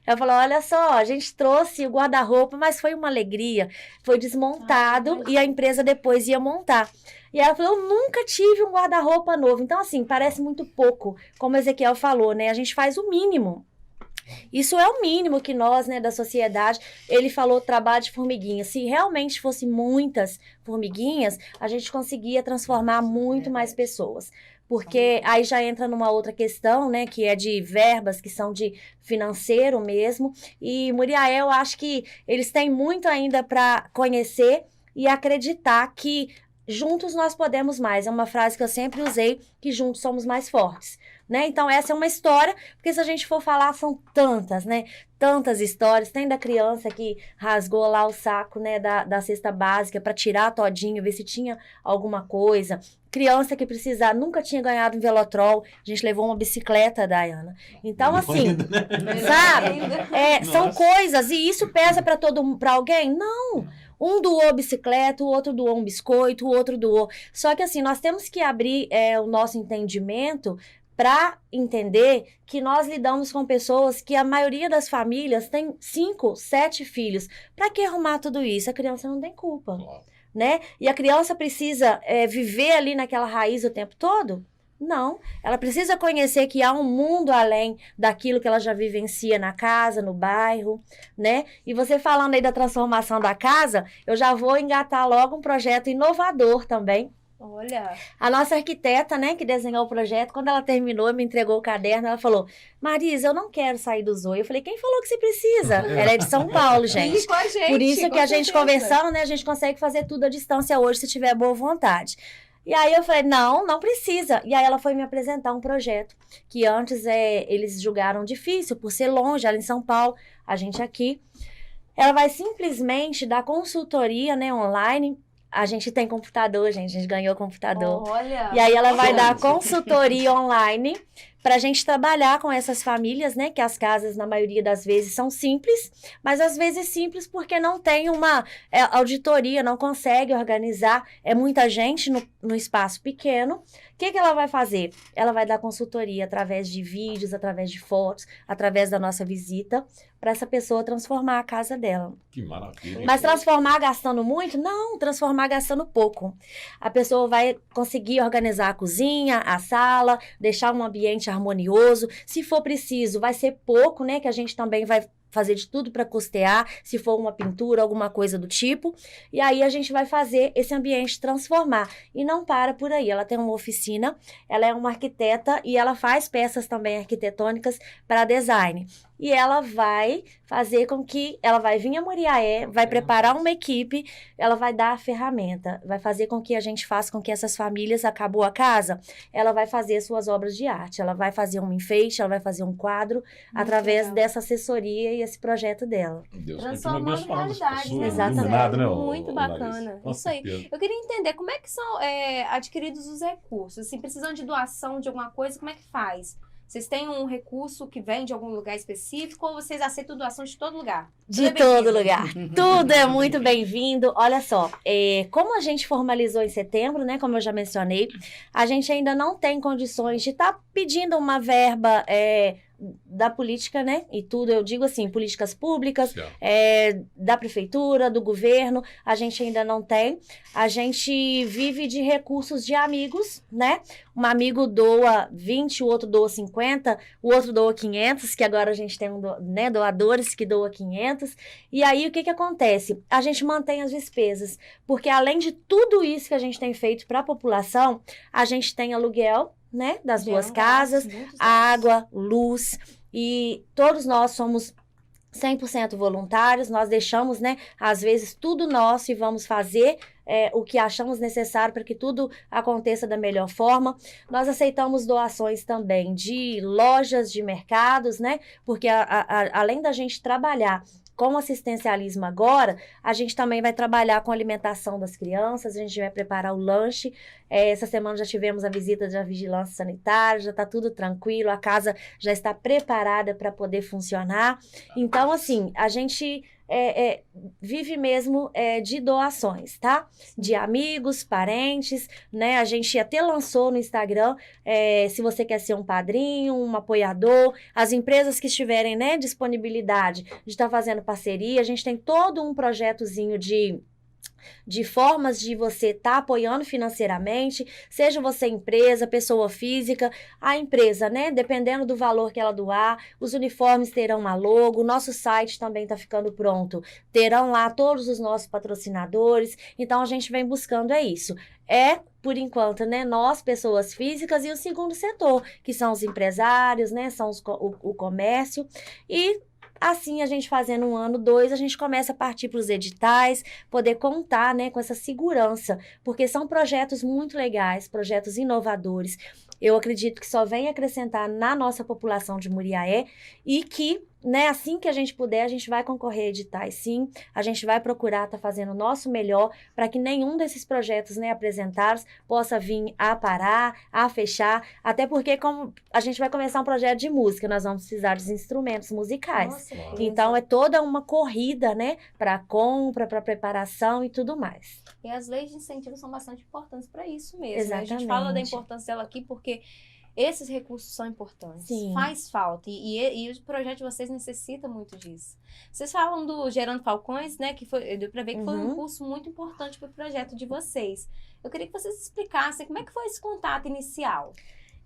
Speaker 4: ela falou, olha só, a gente trouxe o guarda-roupa, mas foi uma alegria. Foi desmontado e a empresa depois ia montar. E ela falou, eu nunca tive um guarda-roupa novo. Então, assim, parece muito pouco, como o Ezequiel falou, né? A gente faz o mínimo. Isso é o mínimo que nós, né, da sociedade, ele falou trabalho de formiguinha. Se realmente fosse muitas formiguinhas, a gente conseguia transformar muito mais pessoas. Porque aí já entra numa outra questão, né, que é de verbas, que são de financeiro mesmo. E Muriaé, eu acho que eles têm muito ainda para conhecer e acreditar que juntos nós podemos mais. É uma frase que eu sempre usei, que juntos somos mais fortes. Né? Então, essa é uma história, porque se a gente for falar, são tantas, né? Tantas histórias. Tem da criança que rasgou lá o saco, né, da cesta básica para tirar todinho, ver se tinha alguma coisa. Criança que nunca tinha ganhado um Velotrol, a gente levou uma bicicleta, Dayana. Então, assim, sabe? São coisas, e isso pesa para alguém? Não! Um doou bicicleta, o outro doou um biscoito, o outro doou. Só que, assim, nós temos que abrir o nosso entendimento para entender que nós lidamos com pessoas que a maioria das famílias tem 5, 7 filhos. Para que arrumar tudo isso? A criança não tem culpa, né? E a criança precisa viver ali naquela raiz o tempo todo? Não. Ela precisa conhecer que há um mundo além daquilo que ela já vivencia na casa, no bairro, né? E você falando aí da transformação da casa, eu já vou engatar logo um projeto inovador também.
Speaker 2: Olha.
Speaker 4: A nossa arquiteta, né, que desenhou o projeto, quando ela terminou, me entregou o caderno, ela falou, Marisa, eu não quero sair do Zoe. Eu falei, quem falou que você precisa? Ela é de São Paulo, gente.
Speaker 2: Com a gente.
Speaker 4: Por isso que a gente conversando, né, a gente consegue fazer tudo à distância hoje, se tiver boa vontade. E aí eu falei, não precisa. E aí ela foi me apresentar um projeto que antes eles julgaram difícil, por ser longe, ela em São Paulo, a gente aqui. Ela vai simplesmente dar consultoria, né, online. A gente tem computador, gente. A gente ganhou computador.
Speaker 2: Olha!
Speaker 4: E aí ela vai dar consultoria online para a gente trabalhar com essas famílias, né? Que as casas, na maioria das vezes, são simples. Mas às vezes simples porque não tem uma auditoria, não consegue organizar. É muita gente no espaço pequeno. O que ela vai fazer? Ela vai dar consultoria através de vídeos, através de fotos, através da nossa visita, para essa pessoa transformar a casa dela.
Speaker 3: Que maravilha.
Speaker 4: Mas transformar gastando muito? Não, transformar gastando pouco. A pessoa vai conseguir organizar a cozinha, a sala, deixar um ambiente harmonioso. Se for preciso, vai ser pouco, né? Que a gente também vai fazer de tudo para custear, se for uma pintura, alguma coisa do tipo. E aí a gente vai fazer esse ambiente transformar. E não para por aí. Ela tem uma oficina, ela é uma arquiteta e ela faz peças também arquitetônicas para design. E ela vai fazer com que... Ela vai vir a Muriaé, vai preparar uma equipe, ela vai dar a ferramenta, vai fazer com que a gente faça com que essas famílias, acabou a casa, ela vai fazer suas obras de arte, ela vai fazer um enfeite, ela vai fazer um quadro, através
Speaker 2: legal.
Speaker 4: Dessa assessoria e esse projeto dela.
Speaker 3: Deus,
Speaker 2: Transformando realidade, né?
Speaker 4: Exatamente.
Speaker 3: Né,
Speaker 2: Muito bacana.
Speaker 3: Com
Speaker 2: Isso aí.
Speaker 3: certeza.
Speaker 2: Eu queria entender como é que são adquiridos os recursos. Assim, precisando de doação de alguma coisa, como é que faz? Vocês têm um recurso que vem de algum lugar específico ou vocês aceitam doação de todo lugar?
Speaker 4: De todo lugar. Tudo é muito bem-vindo. Olha só, como a gente formalizou em setembro, né, como eu já mencionei, a gente ainda não tem condições de estar pedindo uma verba da política, né? E tudo, eu digo assim, políticas públicas, da prefeitura, do governo, a gente ainda não tem. A gente vive de recursos de amigos, né? Um amigo doa 20, o outro doa 50, o outro doa 500, que agora a gente tem doadores que doam 500. E aí, o que acontece? A gente mantém as despesas, porque além de tudo isso que a gente tem feito para a população, a gente tem aluguel, né, das duas casas, água, luz, e todos nós somos 100% voluntários, nós deixamos, né, às vezes tudo nosso e vamos fazer o que achamos necessário para que tudo aconteça da melhor forma. Nós aceitamos doações também de lojas, de mercados, né, porque além da gente trabalhar com assistencialismo agora, a gente também vai trabalhar com a alimentação das crianças, a gente vai preparar o lanche. Essa semana já tivemos a visita da vigilância sanitária, já está tudo tranquilo, a casa já está preparada para poder funcionar. Então, assim, a gente vive mesmo de doações, tá? De amigos, parentes, né? A gente até lançou no Instagram, se você quer ser um padrinho, um apoiador, as empresas que estiverem, né, disponibilidade de estar fazendo parceria, a gente tem todo um projetozinho de formas de você estar apoiando financeiramente, seja você empresa, pessoa física, a empresa, né, dependendo do valor que ela doar, os uniformes terão uma logo, o nosso site também está ficando pronto, terão lá todos os nossos patrocinadores, então a gente vem buscando isso. Por enquanto, né, nós, pessoas físicas, e o segundo setor, que são os empresários, né, são o comércio, e assim, a gente fazendo 1 ano, 2, a gente começa a partir para os editais, poder contar, né, com essa segurança, porque são projetos muito legais, projetos inovadores. Eu acredito que só vem acrescentar na nossa população de Muriaé e que, né, assim que a gente puder, a gente vai concorrer a editais, sim. A gente vai procurar estar fazendo o nosso melhor para que nenhum desses projetos, né, apresentados possa vir a parar, a fechar, até porque como a gente vai começar um projeto de música, nós vamos precisar dos instrumentos musicais.
Speaker 2: Nossa,
Speaker 4: Então, é toda uma corrida, né, para compra, para preparação e tudo mais.
Speaker 2: E as leis de incentivo são bastante importantes para isso mesmo.
Speaker 4: Exatamente.
Speaker 2: A gente fala da importância dela aqui porque esses recursos são importantes.
Speaker 4: Sim.
Speaker 2: Faz falta. E o projeto de vocês necessita muito disso. Vocês falam do Gerando Falcões, né? Que foi, deu para ver que foi um curso muito importante para o projeto de vocês. Eu queria que vocês explicassem como é que foi esse contato inicial.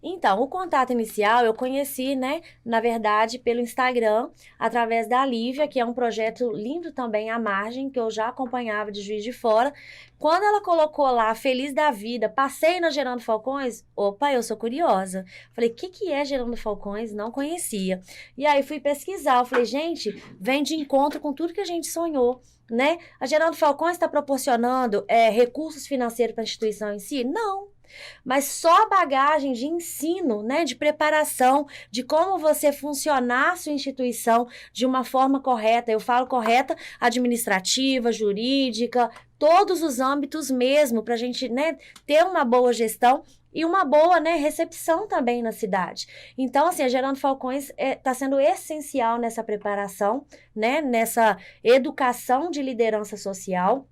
Speaker 4: Então, o contato inicial eu conheci, né, na verdade, pelo Instagram, através da Lívia, que é um projeto lindo também à margem, que eu já acompanhava de Juiz de Fora. Quando ela colocou lá, feliz da vida, passei na Gerando Falcões, opa, eu sou curiosa. Falei, o que é Gerando Falcões? Não conhecia. E aí fui pesquisar, eu falei, gente, vem de encontro com tudo que a gente sonhou, né? A Gerando Falcões está proporcionando recursos financeiros para a instituição em si? Não. Mas só a bagagem de ensino, né, de preparação, de como você funcionar a sua instituição de uma forma correta, eu falo correta, administrativa, jurídica, todos os âmbitos mesmo, para a gente, né, ter uma boa gestão e uma boa, né, recepção também na cidade. Então, assim, a Gerando Falcões está sendo essencial nessa preparação, né, nessa educação de liderança social.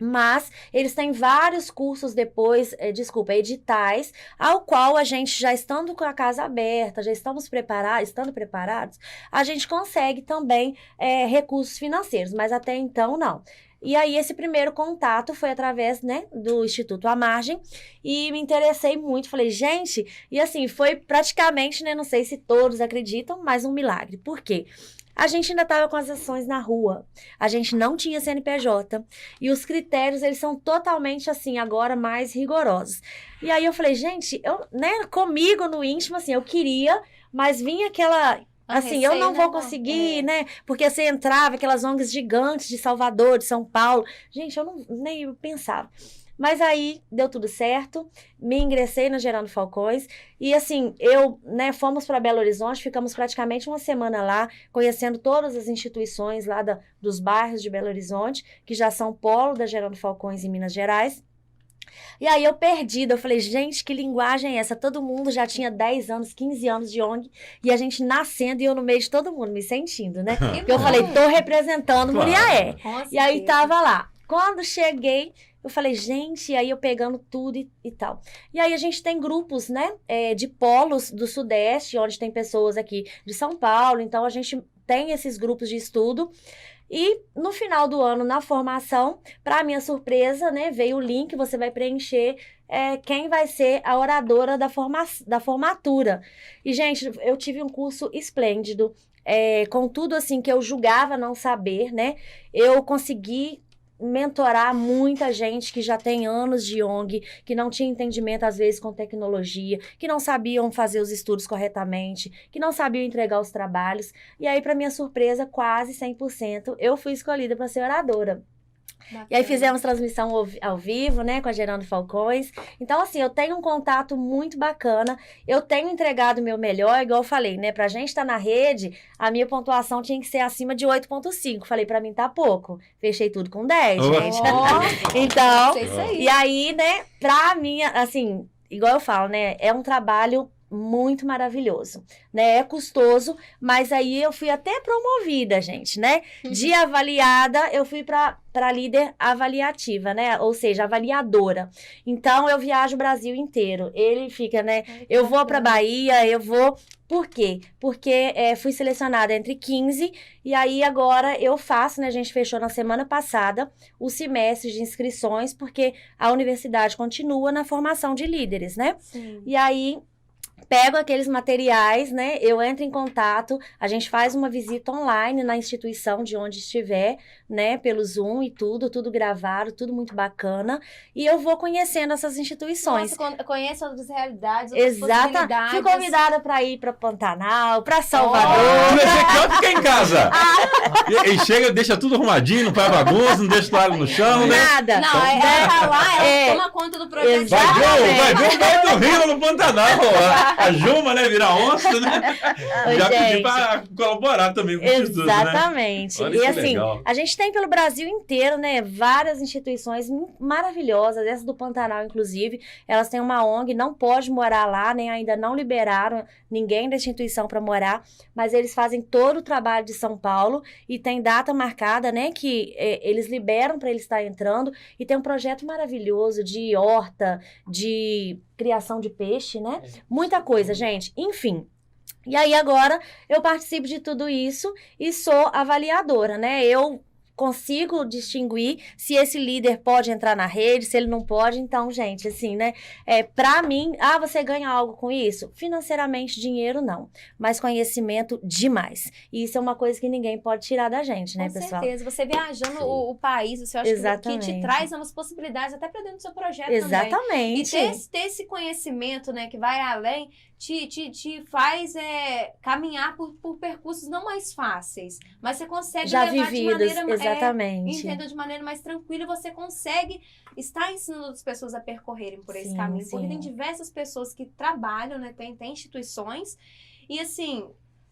Speaker 4: Mas eles têm vários cursos depois, editais, ao qual a gente, já estando com a casa aberta, já estando preparados, a gente consegue também recursos financeiros, mas até então não. E aí, esse primeiro contato foi através, né, do Instituto à Margem, e me interessei muito, falei, gente, e assim, foi praticamente, né, não sei se todos acreditam, mas um milagre. Por quê? A gente ainda estava com as ações na rua, a gente não tinha CNPJ, e os critérios, eles são totalmente, assim, agora mais rigorosos. E aí eu falei, gente, né, comigo no íntimo, assim, eu queria, mas vinha aquela... Assim, eu não vou conseguir, né? Porque você entrava, aquelas ONGs gigantes de Salvador, de São Paulo. Gente, eu nem pensava. Mas aí, deu tudo certo, me ingressei na Gerando Falcões. E assim, né, fomos para Belo Horizonte, ficamos praticamente 1 semana lá, conhecendo todas as instituições lá dos bairros de Belo Horizonte, que já são polo da Gerando Falcões em Minas Gerais. E aí eu perdida, eu falei, gente, que linguagem é essa? Todo mundo já tinha 10 anos, 15 anos de ONG, e a gente nascendo e eu no meio de todo mundo, me sentindo, né? Porque eu falei, tô representando Muriaé. E aí tava lá. Quando cheguei, eu falei, gente, e aí eu pegando tudo e tal. E aí a gente tem grupos, né, de polos do Sudeste, onde tem pessoas aqui de São Paulo, então a gente tem esses grupos de estudo. E no final do ano, na formação, para minha surpresa, né, veio o link, você vai preencher quem vai ser a oradora da formatura. E, gente, eu tive um curso esplêndido, com tudo assim que eu julgava não saber, né? Eu consegui, mentorar muita gente que já tem anos de ONG, que não tinha entendimento, às vezes, com tecnologia, que não sabiam fazer os estudos corretamente, que não sabiam entregar os trabalhos. E aí, para minha surpresa, quase 100%, eu fui escolhida para ser oradora.
Speaker 2: Bacana.
Speaker 4: E aí fizemos transmissão ao vivo, né, com a Gerando Falcões. Então, assim, eu tenho um contato muito bacana. Eu tenho entregado o meu melhor, igual eu falei, né? Pra gente estar na rede, a minha pontuação tinha que ser acima de 8,5. Falei, pra mim tá pouco. Fechei tudo com 10, gente. Então,
Speaker 2: Isso aí.
Speaker 4: e aí, né, pra mim, assim, igual eu falo, né, é um trabalho muito maravilhoso, né? É custoso, mas aí eu fui até promovida, gente, né? De avaliada, eu fui para líder avaliativa, né? Ou seja, avaliadora. Então, eu viajo o Brasil inteiro. Ele fica, né? Eu vou para Bahia, eu vou... Por quê? Porque fui selecionada entre 15 e aí agora eu faço, né? A gente fechou na semana passada o semestre de inscrições, porque a universidade continua na formação de líderes, né?
Speaker 2: Sim.
Speaker 4: E aí... pego aqueles materiais, né? Eu entro em contato, a gente faz uma visita online na instituição de onde estiver, né? Pelo Zoom e tudo gravado, tudo muito bacana. E eu vou conhecendo essas instituições.
Speaker 2: Nossa, conheço outras realidades, outras
Speaker 4: Exata.
Speaker 2: possibilidades.
Speaker 4: Fui convidada para ir para Pantanal, para Salvador.
Speaker 3: O Ezequiel fica em casa. E chega, deixa tudo arrumadinho, não faz bagunça, não deixa toalha no chão, né?
Speaker 4: Nada.
Speaker 2: Não, ela tá lá, ela toma conta do projeto.
Speaker 3: Vai ver o Beto do Rio no Pantanal. A Juma, né? Virar onça, né? Já pedi pra colaborar também com o Instituto, né?
Speaker 4: Exatamente.
Speaker 3: Olha
Speaker 4: E
Speaker 3: que
Speaker 4: assim,
Speaker 3: legal.
Speaker 4: a gente tem pelo Brasil inteiro, né? Várias instituições maravilhosas. Essa do Pantanal, inclusive, elas têm uma ONG, não pode morar lá, nem ainda não liberaram ninguém da instituição para morar, mas eles fazem todo o trabalho de São Paulo e tem data marcada, né? Que eles liberam para eles estar entrando e tem um projeto maravilhoso de horta, de criação de peixe, né? Muita coisa, gente. Enfim. E aí agora eu participo de tudo isso e sou avaliadora, né? Eu consigo distinguir se esse líder pode entrar na rede, se ele não pode. Então, gente, assim, né? Pra mim, você ganha algo com isso? Financeiramente, dinheiro não, mas conhecimento demais. E isso é uma coisa que ninguém pode tirar da gente, né, pessoal?
Speaker 2: Com certeza. Você viajando o país, você acha que te
Speaker 4: Exatamente.
Speaker 2: traz umas possibilidades até pra dentro do seu projeto também.
Speaker 4: Exatamente.
Speaker 2: E ter esse conhecimento, né, que vai além, te faz caminhar por percursos não mais fáceis, mas você consegue
Speaker 4: Já
Speaker 2: levar
Speaker 4: vividos,
Speaker 2: de maneira
Speaker 4: exatamente.
Speaker 2: entendeu, de maneira mais tranquila, você consegue estar ensinando outras pessoas a percorrerem por esse
Speaker 4: Sim,
Speaker 2: caminho, porque
Speaker 4: sim.
Speaker 2: tem diversas pessoas que trabalham, né, tem instituições, e assim,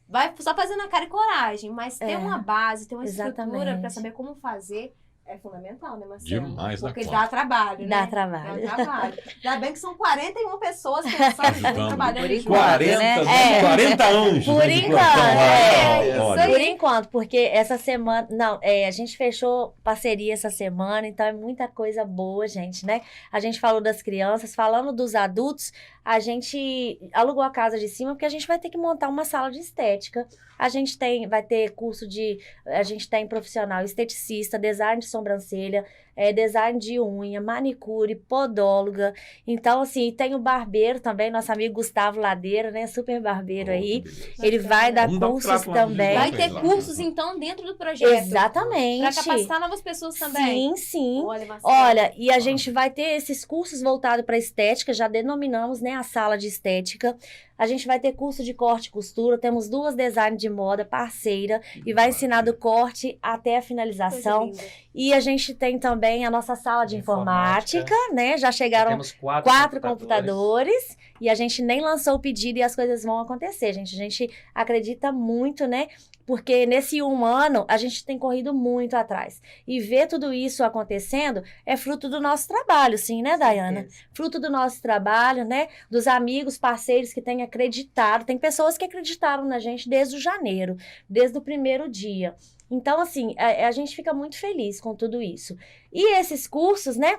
Speaker 2: vai só fazendo a cara e coragem, mas ter uma base, ter uma estrutura
Speaker 4: Exatamente.
Speaker 2: para saber como fazer é fundamental, né, Marcelo?
Speaker 3: Demais,
Speaker 2: porque
Speaker 3: né,
Speaker 2: dá trabalho, né?
Speaker 4: Dá trabalho.
Speaker 2: Dá trabalho. Ainda bem que são 41 pessoas pensando
Speaker 3: Vamos.
Speaker 2: trabalhando
Speaker 6: Por
Speaker 2: junto.
Speaker 6: enquanto,
Speaker 3: 40,
Speaker 6: né?
Speaker 3: 40 anjos.
Speaker 4: Por
Speaker 3: né, de
Speaker 4: enquanto,
Speaker 3: plantão lá.
Speaker 2: isso
Speaker 3: Olha,
Speaker 2: aí.
Speaker 4: Por enquanto, porque essa semana... Não, a gente fechou parceria essa semana, então é muita coisa boa, gente, né? A gente falou das crianças, falando dos adultos, a gente alugou a casa de cima porque a gente vai ter que montar uma sala de estética. A gente vai ter curso a gente tem profissional esteticista, design de sobrancelha, design de unha, manicure, podóloga. Então, assim, tem o barbeiro também, nosso amigo Gustavo Ladeira, né? Super barbeiro aí.
Speaker 3: que beleza.
Speaker 4: Ele vai dar
Speaker 3: Vamos dar um
Speaker 4: cursos
Speaker 3: trato lá no
Speaker 4: também.
Speaker 2: Vai
Speaker 3: Vamos
Speaker 2: ter
Speaker 3: lá.
Speaker 2: cursos, então, dentro do projeto.
Speaker 4: Exatamente.
Speaker 2: Para capacitar novas pessoas também.
Speaker 4: Sim, sim.
Speaker 2: Olha, Marcelo.
Speaker 4: Olha, e a gente vai ter esses cursos voltados para estética, já denominamos, né, a sala de estética. A gente vai ter curso de corte e costura, temos 2 designers de moda parceira e vai ensinar do corte até a finalização.
Speaker 2: Coisa linda.
Speaker 4: E a gente tem também a nossa sala de informática, né? Já chegaram
Speaker 5: Temos
Speaker 4: 4 computadores e a gente nem lançou o pedido e as coisas vão acontecer, gente. A gente acredita muito, né? Porque nesse 1 ano a gente tem corrido muito atrás. E ver tudo isso acontecendo é fruto do nosso trabalho, sim, né, Dayana? Fruto do nosso trabalho, né? Dos amigos, parceiros que têm acreditado. Tem pessoas que acreditaram na gente desde o janeiro, desde o primeiro dia. Então, assim, a gente fica muito feliz com tudo isso. E esses cursos, né?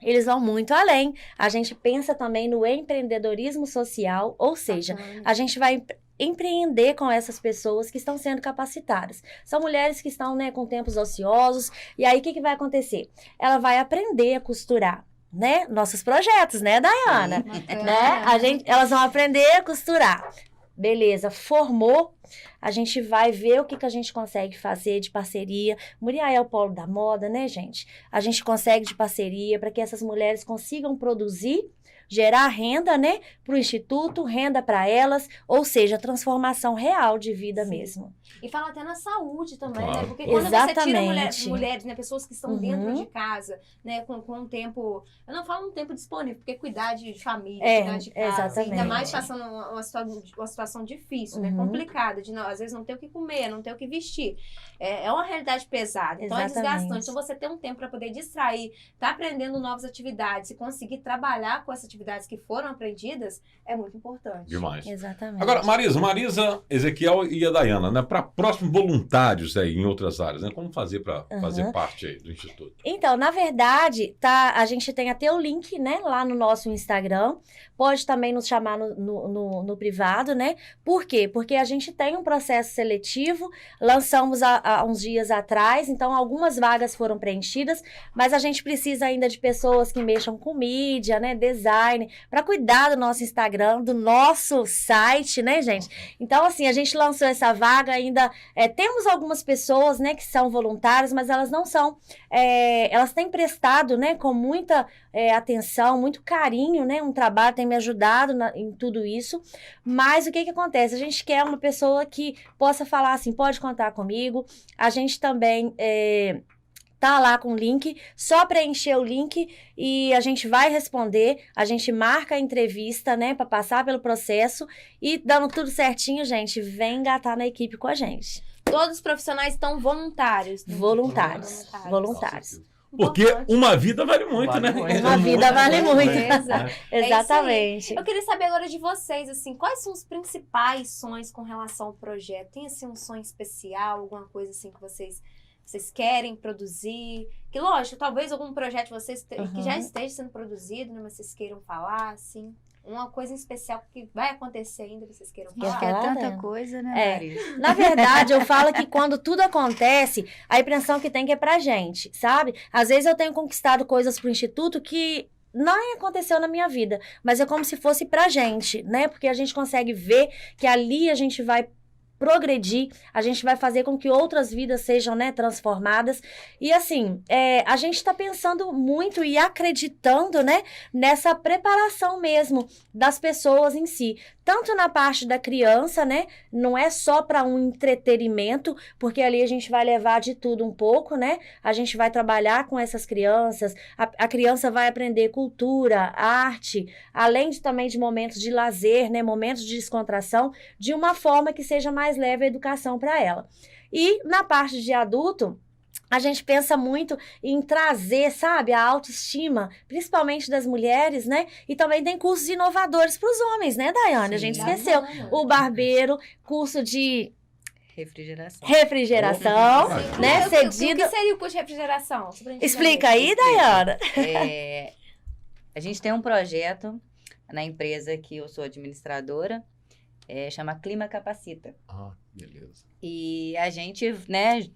Speaker 4: Eles vão muito além. A gente pensa também no empreendedorismo social, ou seja, a gente vai empreender com essas pessoas que estão sendo capacitadas. São mulheres que estão, né, com tempos ociosos. E aí, o que vai acontecer? Ela vai aprender a costurar, né? Nossos projetos, né, Dayana? Né? Elas vão aprender a costurar. beleza, formou, a gente vai ver o que a gente consegue fazer de parceria. Muriaé é o polo da moda, né, gente? A gente consegue de parceria para que essas mulheres consigam produzir, gerar renda, né, para o Instituto, renda para elas, ou seja, transformação real de vida mesmo.
Speaker 2: E fala até na saúde também,
Speaker 3: Claro.
Speaker 2: né? Porque quando você tira
Speaker 4: Exatamente.
Speaker 2: mulheres, né, pessoas que estão
Speaker 4: Uhum.
Speaker 2: dentro de casa, né, com um tempo, eu não falo um tempo disponível, porque cuidar de família,
Speaker 4: É,
Speaker 2: cuidar de casa,
Speaker 4: exatamente.
Speaker 2: ainda mais passando uma situação difícil, né,
Speaker 4: Uhum.
Speaker 2: complicada, de às vezes não ter o que comer, não ter o que vestir. É uma realidade pesada, então é
Speaker 4: Exatamente.
Speaker 2: desgastante. Então você ter um tempo para poder distrair, tá aprendendo novas atividades e conseguir trabalhar com essas atividades que foram aprendidas é muito importante.
Speaker 3: Demais.
Speaker 4: Exatamente.
Speaker 3: Agora, Marisa, Ezequiel e a Dayana, né? Para próximos voluntários aí em outras áreas, né? Como fazer para fazer parte aí do Instituto?
Speaker 4: Então, na verdade, a gente tem até o link, né, lá no nosso Instagram. Pode também nos chamar no privado, né? Por quê? Porque a gente tem um processo seletivo, lançamos há uns dias atrás, então algumas vagas foram preenchidas, mas a gente precisa ainda de pessoas que mexam com mídia, né, design, para cuidar do nosso Instagram, do nosso site, né, gente? Então, assim, a gente lançou essa vaga ainda, temos algumas pessoas, né, que são voluntárias, mas elas não são, elas têm prestado, né, com muita atenção, muito carinho, né, um trabalho, tem me ajudado em tudo isso, mas o que acontece? A gente quer uma pessoa que possa falar assim, pode contar comigo, a gente também tá lá com o link, só preencher o link e a gente vai responder, a gente marca a entrevista, né, para passar pelo processo e dando tudo certinho, gente, vem engatar na equipe com a gente.
Speaker 2: Todos os profissionais estão voluntários. Né?
Speaker 4: Voluntários.
Speaker 3: Porque
Speaker 2: Importante.
Speaker 3: uma vida vale muito,
Speaker 5: Vale
Speaker 3: né?
Speaker 5: muito.
Speaker 4: Uma vida vale muito.
Speaker 2: É
Speaker 4: Exatamente.
Speaker 2: Eu queria saber agora de vocês, assim, quais são os principais sonhos com relação ao projeto? Tem, assim, um sonho especial, alguma coisa, assim, que vocês querem produzir? Que, lógico, talvez algum projeto de vocês que já esteja sendo produzido, né, mas vocês queiram falar, assim, uma coisa em especial que vai acontecer ainda, vocês queiram falar?
Speaker 6: Porque é
Speaker 4: falar,
Speaker 6: tanta
Speaker 4: né?
Speaker 6: coisa, né,
Speaker 4: É.
Speaker 6: Marisa?
Speaker 4: Na verdade, eu falo que quando tudo acontece, a impressão que tem que é pra gente, sabe? Às vezes eu tenho conquistado coisas pro Instituto que não aconteceu na minha vida, mas é como se fosse pra gente, né? Porque a gente consegue ver que ali a gente vai progredir, a gente vai fazer com que outras vidas sejam, né, transformadas. E assim, a gente está pensando muito e acreditando, né, nessa preparação mesmo das pessoas em si. Tanto na parte da criança, né, não é só para um entretenimento, porque ali a gente vai levar de tudo um pouco, né, a gente vai trabalhar com essas crianças, a criança vai aprender cultura, arte, além também de momentos de lazer, né, momentos de descontração, de uma forma que seja mais leve a educação para ela. E na parte de adulto, a gente pensa muito em trazer, sabe, a autoestima, principalmente das mulheres, né? E também tem cursos inovadores para os homens, né, Daiane? A gente esqueceu. O barbeiro, curso de refrigeração, né?
Speaker 2: O
Speaker 4: Cedido.
Speaker 2: que seria o curso de refrigeração? Só pra gente
Speaker 4: Explica
Speaker 2: entender.
Speaker 4: aí, Daiana.
Speaker 6: A gente tem um projeto na empresa que eu sou administradora, chama Clima Capacita.
Speaker 3: Ah, beleza.
Speaker 6: E a gente, né,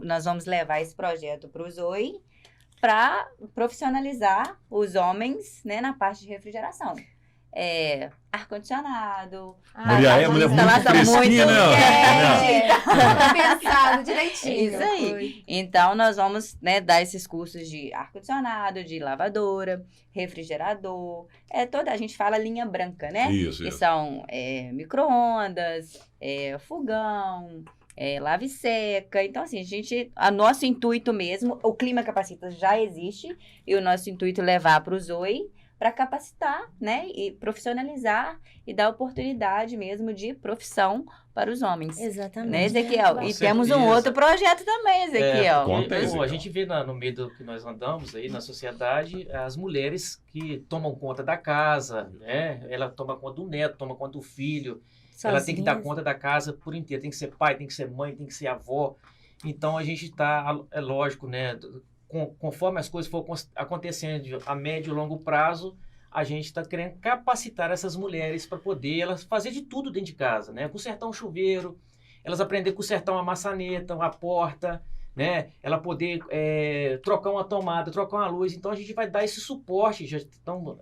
Speaker 6: nós vamos levar esse projeto para o Zoe para profissionalizar os homens, né, na parte de refrigeração. Ar-condicionado.
Speaker 3: Mulher é mulher muito
Speaker 6: instalação
Speaker 3: fresquinha, né?
Speaker 2: Tá pensado direitinho.
Speaker 6: Isso aí. Então, nós vamos, né, dar esses cursos de ar-condicionado, de lavadora, refrigerador. A gente fala linha branca, né?
Speaker 3: Isso,
Speaker 6: Que
Speaker 3: isso.
Speaker 6: são micro-ondas, fogão, lava e seca. Então, assim, o nosso intuito mesmo, o Clima Capacita já existe, e o nosso intuito é levar para o Zoe para capacitar, né, e profissionalizar e dar oportunidade mesmo de profissão para os homens.
Speaker 4: Exatamente.
Speaker 6: Né, Ezequiel?
Speaker 5: Com
Speaker 6: E
Speaker 5: certeza.
Speaker 6: temos um outro projeto também, Ezequiel.
Speaker 3: conta aí, Ezequiel.
Speaker 5: A gente vê no meio que nós andamos aí na sociedade, as mulheres que tomam conta da casa, né? Ela toma conta do neto, toma conta do filho. Ela tem que dar conta da casa por inteiro. Tem que ser pai, tem que ser mãe, tem que ser avó. Então, a gente está, é lógico, né? Conforme as coisas for acontecendo a médio e longo prazo, a gente está querendo capacitar essas mulheres para poder elas fazer de tudo dentro de casa, né? Consertar um chuveiro, elas aprender a consertar uma maçaneta, uma porta, né? Ela poder trocar uma tomada, trocar uma luz. Então, a gente vai dar esse suporte. Já estão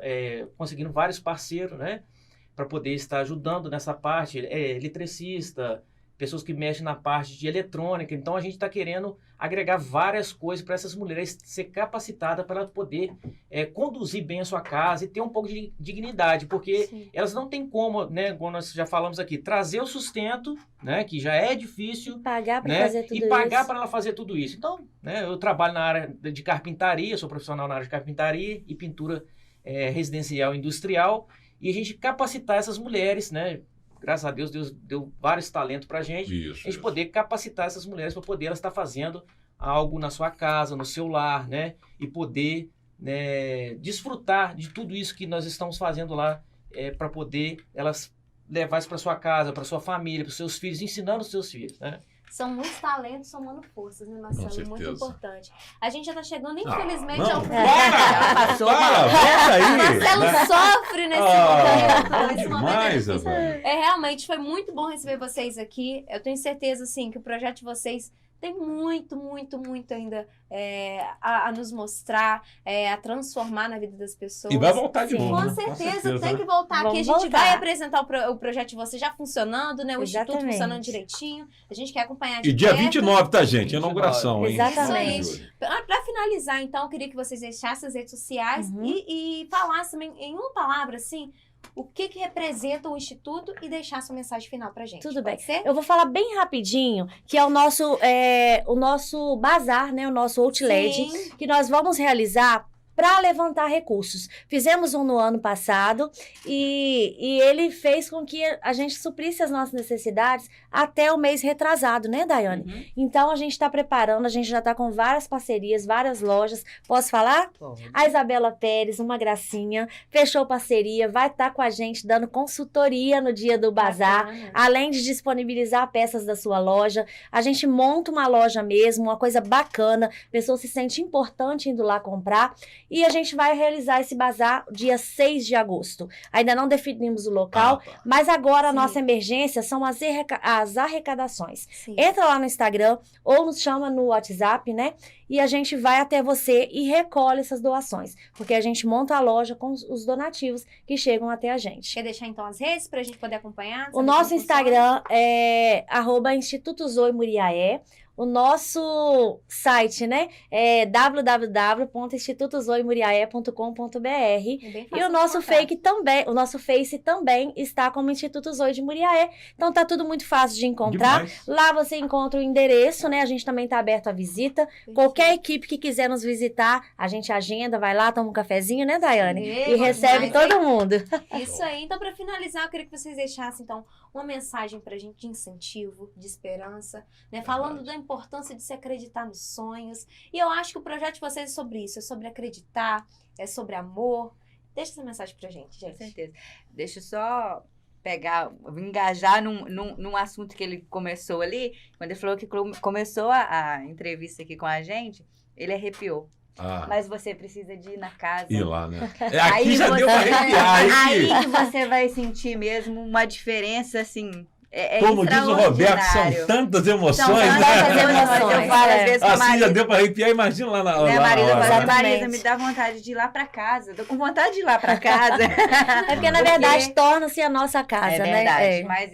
Speaker 5: conseguindo vários parceiros, né? para poder estar ajudando nessa parte, eletricista, pessoas que mexem na parte de eletrônica. Então, a gente está querendo agregar várias coisas para essas mulheres ser capacitadas para poder conduzir bem a sua casa e ter um pouco de dignidade, porque
Speaker 2: Sim.
Speaker 5: elas não têm como, né, como nós já falamos aqui, trazer o sustento, né, que já é difícil,
Speaker 4: Pagar para
Speaker 5: né,
Speaker 4: fazer tudo
Speaker 5: e pagar
Speaker 4: isso.
Speaker 5: para ela fazer tudo isso. Então, né, eu trabalho na área de carpintaria, sou profissional na área de carpintaria e pintura residencial e industrial, e a gente capacitar essas mulheres, né? Graças a Deus, Deus deu vários talentos para a gente poder capacitar essas mulheres para poder elas estar fazendo algo na sua casa, no seu lar, né? E poder, né, desfrutar de tudo isso que nós estamos fazendo lá, para poder elas levar isso para sua casa, para sua família, para os seus filhos, ensinando os seus filhos, né?
Speaker 2: São muitos talentos somando forças, né, Marcelo?
Speaker 3: Com
Speaker 2: Muito
Speaker 3: certeza.
Speaker 2: importante. A gente já está chegando, infelizmente,
Speaker 3: Não,
Speaker 2: ao fim.
Speaker 3: para aí.
Speaker 2: Marcelo
Speaker 3: né?
Speaker 2: sofre nesse
Speaker 3: Bom
Speaker 2: momento. Esse momento é
Speaker 3: demais,
Speaker 2: difícil.
Speaker 3: Isabela.
Speaker 2: Realmente foi muito bom receber vocês aqui. Eu tenho certeza, assim, que o projeto de vocês tem muito, muito, muito ainda a nos mostrar, a transformar na vida das pessoas.
Speaker 3: E vai voltar de
Speaker 4: Sim.
Speaker 3: novo.
Speaker 2: Com
Speaker 3: né?
Speaker 2: certeza, tem
Speaker 3: né?
Speaker 2: que voltar aqui. A
Speaker 4: Vamos
Speaker 2: gente
Speaker 4: voltar.
Speaker 2: vai apresentar o projeto de vocês já funcionando, né? O Instituto
Speaker 4: Exatamente.
Speaker 2: funcionando direitinho. A gente quer acompanhar de
Speaker 3: E dia
Speaker 2: perto.
Speaker 3: 29, tá, gente? Inauguração, hein?
Speaker 4: Exatamente.
Speaker 2: Isso aí. Para finalizar, então, eu queria que vocês deixassem as redes sociais
Speaker 4: Uhum.
Speaker 2: e falassem em uma palavra, assim, o que representa o Instituto e deixar sua mensagem final pra gente.
Speaker 4: Tudo
Speaker 2: Pode
Speaker 4: bem.
Speaker 2: ser?
Speaker 4: Eu vou falar bem rapidinho, que é o nosso bazar, né? O nosso outlet,
Speaker 2: Sim.
Speaker 4: que nós vamos realizar para levantar recursos. Fizemos um no ano passado e ele fez com que a gente suprisse as nossas necessidades até o mês retrasado, né, Daiane?
Speaker 6: Uhum.
Speaker 4: Então, a gente está preparando, a gente já está com várias parcerias, várias lojas. Posso falar? A Isabela Pérez, uma gracinha, fechou parceria, vai estar com a gente dando consultoria no dia do bazar.
Speaker 2: Bacana.
Speaker 4: Além de disponibilizar peças da sua loja, a gente monta uma loja mesmo, uma coisa bacana, a pessoa se sente importante indo lá comprar. E a gente vai realizar esse bazar dia 6 de agosto. Ainda não definimos o local,
Speaker 3: Ah, tá.
Speaker 4: mas agora a
Speaker 2: Sim.
Speaker 4: nossa emergência são as arrecadações.
Speaker 2: Sim.
Speaker 4: Entra lá no Instagram ou nos chama no WhatsApp, né? E a gente vai até você e recolhe essas doações. Porque a gente monta a loja com os donativos que chegam até a gente.
Speaker 2: Quer deixar, então, as redes pra gente poder acompanhar?
Speaker 4: O
Speaker 2: saber
Speaker 4: nosso
Speaker 2: como funciona?
Speaker 4: Instagram é @Instituto Zoe Muriaé. O nosso site, né, é www.institutozoemuriaé.com.br.
Speaker 2: É bem
Speaker 4: E
Speaker 2: fácil
Speaker 4: o nosso
Speaker 2: de encontrar.
Speaker 4: o nosso Face também está como Instituto Zoe de Muriaé. Então tá tudo muito fácil de encontrar.
Speaker 3: Demais.
Speaker 4: Lá você encontra o endereço, né? A gente também tá aberto à visita. Qualquer equipe que quiser nos visitar, a gente agenda, vai lá, toma um cafezinho, né, Daiane? E recebe
Speaker 2: demais,
Speaker 4: todo mundo.
Speaker 2: Isso aí. Então, para finalizar, eu queria que vocês deixassem, então, uma mensagem pra gente de incentivo, de esperança, né? Falando da importância de se acreditar nos sonhos. E eu acho que o projeto de vocês é sobre isso, é sobre acreditar, é sobre amor. Deixa essa mensagem pra gente,
Speaker 6: Com
Speaker 2: gente.
Speaker 6: certeza. Deixa eu só engajar num assunto que ele começou ali. Quando ele falou que começou a entrevista aqui com a gente, ele arrepiou.
Speaker 3: Ah,
Speaker 6: Mas você precisa de ir na casa.
Speaker 3: ir lá, né?
Speaker 6: Aí
Speaker 3: Aqui já deu pra arrepiar.
Speaker 6: Aí
Speaker 3: Aí,
Speaker 6: que você vai sentir mesmo uma diferença, assim,
Speaker 3: como diz o Roberto, são tantas emoções,
Speaker 6: São tantas
Speaker 3: né?
Speaker 6: emoções. Eu falo às vezes com a
Speaker 3: Assim já
Speaker 6: Marisa.
Speaker 3: deu pra arrepiar, imagina lá na
Speaker 6: Né,
Speaker 3: lá
Speaker 6: Marisa,
Speaker 3: na
Speaker 6: eu
Speaker 3: hora,
Speaker 6: falo,
Speaker 3: né?
Speaker 6: Marisa, me dá vontade de ir lá pra casa. Tô com vontade de ir lá pra casa.
Speaker 4: É porque, na verdade, torna-se a nossa casa,
Speaker 6: É
Speaker 4: né?
Speaker 6: verdade,
Speaker 4: É.
Speaker 6: mas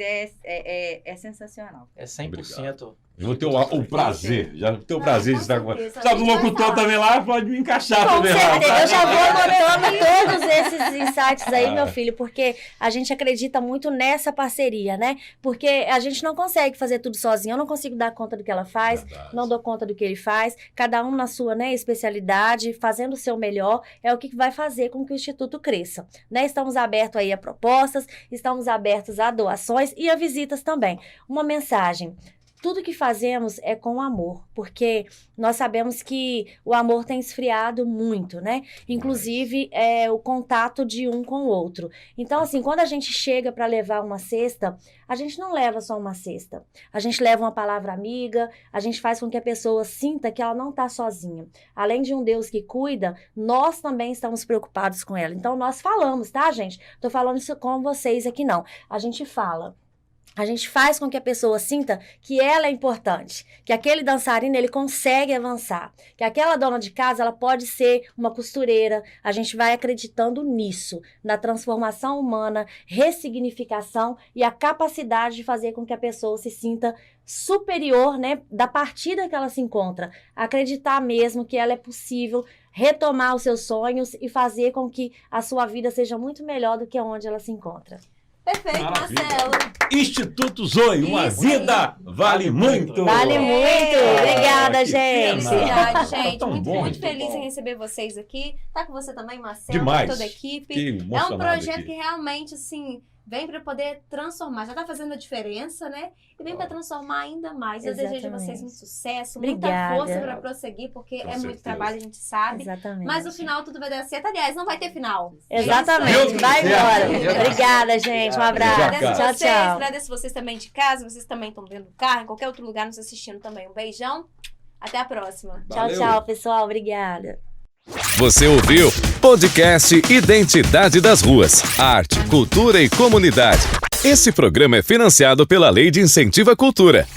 Speaker 6: é sensacional.
Speaker 5: É 100%.
Speaker 3: Eu vou ter o prazer, já vou ter o
Speaker 2: Não,
Speaker 3: prazer de
Speaker 2: com
Speaker 3: estar com
Speaker 2: certeza.
Speaker 3: Sabe, o
Speaker 2: A gente vai
Speaker 3: locutor
Speaker 2: falar.
Speaker 3: também lá pode me encaixar
Speaker 4: Com
Speaker 3: também lá.
Speaker 4: certeza, eu já vou anotando todos esses insights aí, meu filho, porque a gente acredita muito nessa parceria, né? Porque a gente não consegue fazer tudo sozinho, eu não consigo dar conta do que ela faz,
Speaker 3: Verdade.
Speaker 4: não dou conta do que ele faz, cada um na sua, né, especialidade, fazendo o seu melhor, é o que vai fazer com que o Instituto cresça, né? Estamos abertos aí a propostas, estamos abertos a doações e a visitas também. Uma mensagem: tudo que fazemos é com amor, porque nós sabemos que o amor tem esfriado muito, né? Inclusive, o contato de um com o outro. Então, assim, quando a gente chega para levar uma cesta, a gente não leva só uma cesta. A gente leva uma palavra amiga, a gente faz com que a pessoa sinta que ela não está sozinha. Além de um Deus que cuida, nós também estamos preocupados com ela. Então, nós falamos, tá, gente? Tô falando isso com vocês aqui, não. A gente fala. A gente faz com que a pessoa sinta que ela é importante, que aquele dançarino ele consegue avançar, que aquela dona de casa ela pode ser uma costureira. A gente vai acreditando nisso, na transformação humana, ressignificação e a capacidade de fazer com que a pessoa se sinta superior, né, da partida que ela se encontra. Acreditar mesmo que ela é possível retomar os seus sonhos e fazer com que a sua vida seja muito melhor do que onde ela se encontra.
Speaker 2: Perfeito,
Speaker 3: Maravilha.
Speaker 2: Marcelo.
Speaker 3: Instituto Zoe, uma
Speaker 2: Isso
Speaker 3: vida vale muito.
Speaker 4: Vale muito! Obrigada,
Speaker 3: que
Speaker 4: gente!
Speaker 2: Felicidade, gente.
Speaker 3: Tá tão
Speaker 2: Muito,
Speaker 3: bom,
Speaker 2: muito
Speaker 3: muito
Speaker 2: feliz
Speaker 3: bom.
Speaker 2: em receber vocês aqui. Tá com você também, Marcelo,
Speaker 3: Demais.
Speaker 2: com toda a equipe.
Speaker 3: Que
Speaker 2: É um
Speaker 3: emocionado
Speaker 2: projeto
Speaker 3: aqui.
Speaker 2: que realmente, assim, vem para poder transformar. Já tá fazendo a diferença, né? E vem para transformar ainda mais. Eu desejo a
Speaker 4: Exatamente.
Speaker 2: vocês muito sucesso,
Speaker 4: Obrigada.
Speaker 2: muita força para prosseguir, porque
Speaker 3: Com
Speaker 2: é muito
Speaker 3: certeza.
Speaker 2: trabalho, a gente sabe.
Speaker 4: Exatamente.
Speaker 2: Mas no final tudo vai dar certo. Aliás, não vai ter final.
Speaker 4: Exatamente.
Speaker 3: Deus
Speaker 4: Vai
Speaker 3: quiser.
Speaker 4: embora. Obrigada, gente. Um abraço.
Speaker 2: Agradeço
Speaker 4: Tchau,
Speaker 2: vocês,
Speaker 4: tchau.
Speaker 2: agradeço vocês também de casa, vocês também estão dentro do carro, em qualquer outro lugar nos assistindo também. Um beijão. Até a próxima.
Speaker 4: Tchau,
Speaker 3: Valeu.
Speaker 4: tchau, pessoal. Obrigada.
Speaker 1: Você ouviu Podcast Identidade das Ruas, Arte, Cultura e Comunidade. Esse programa é financiado pela Lei de Incentivo à Cultura.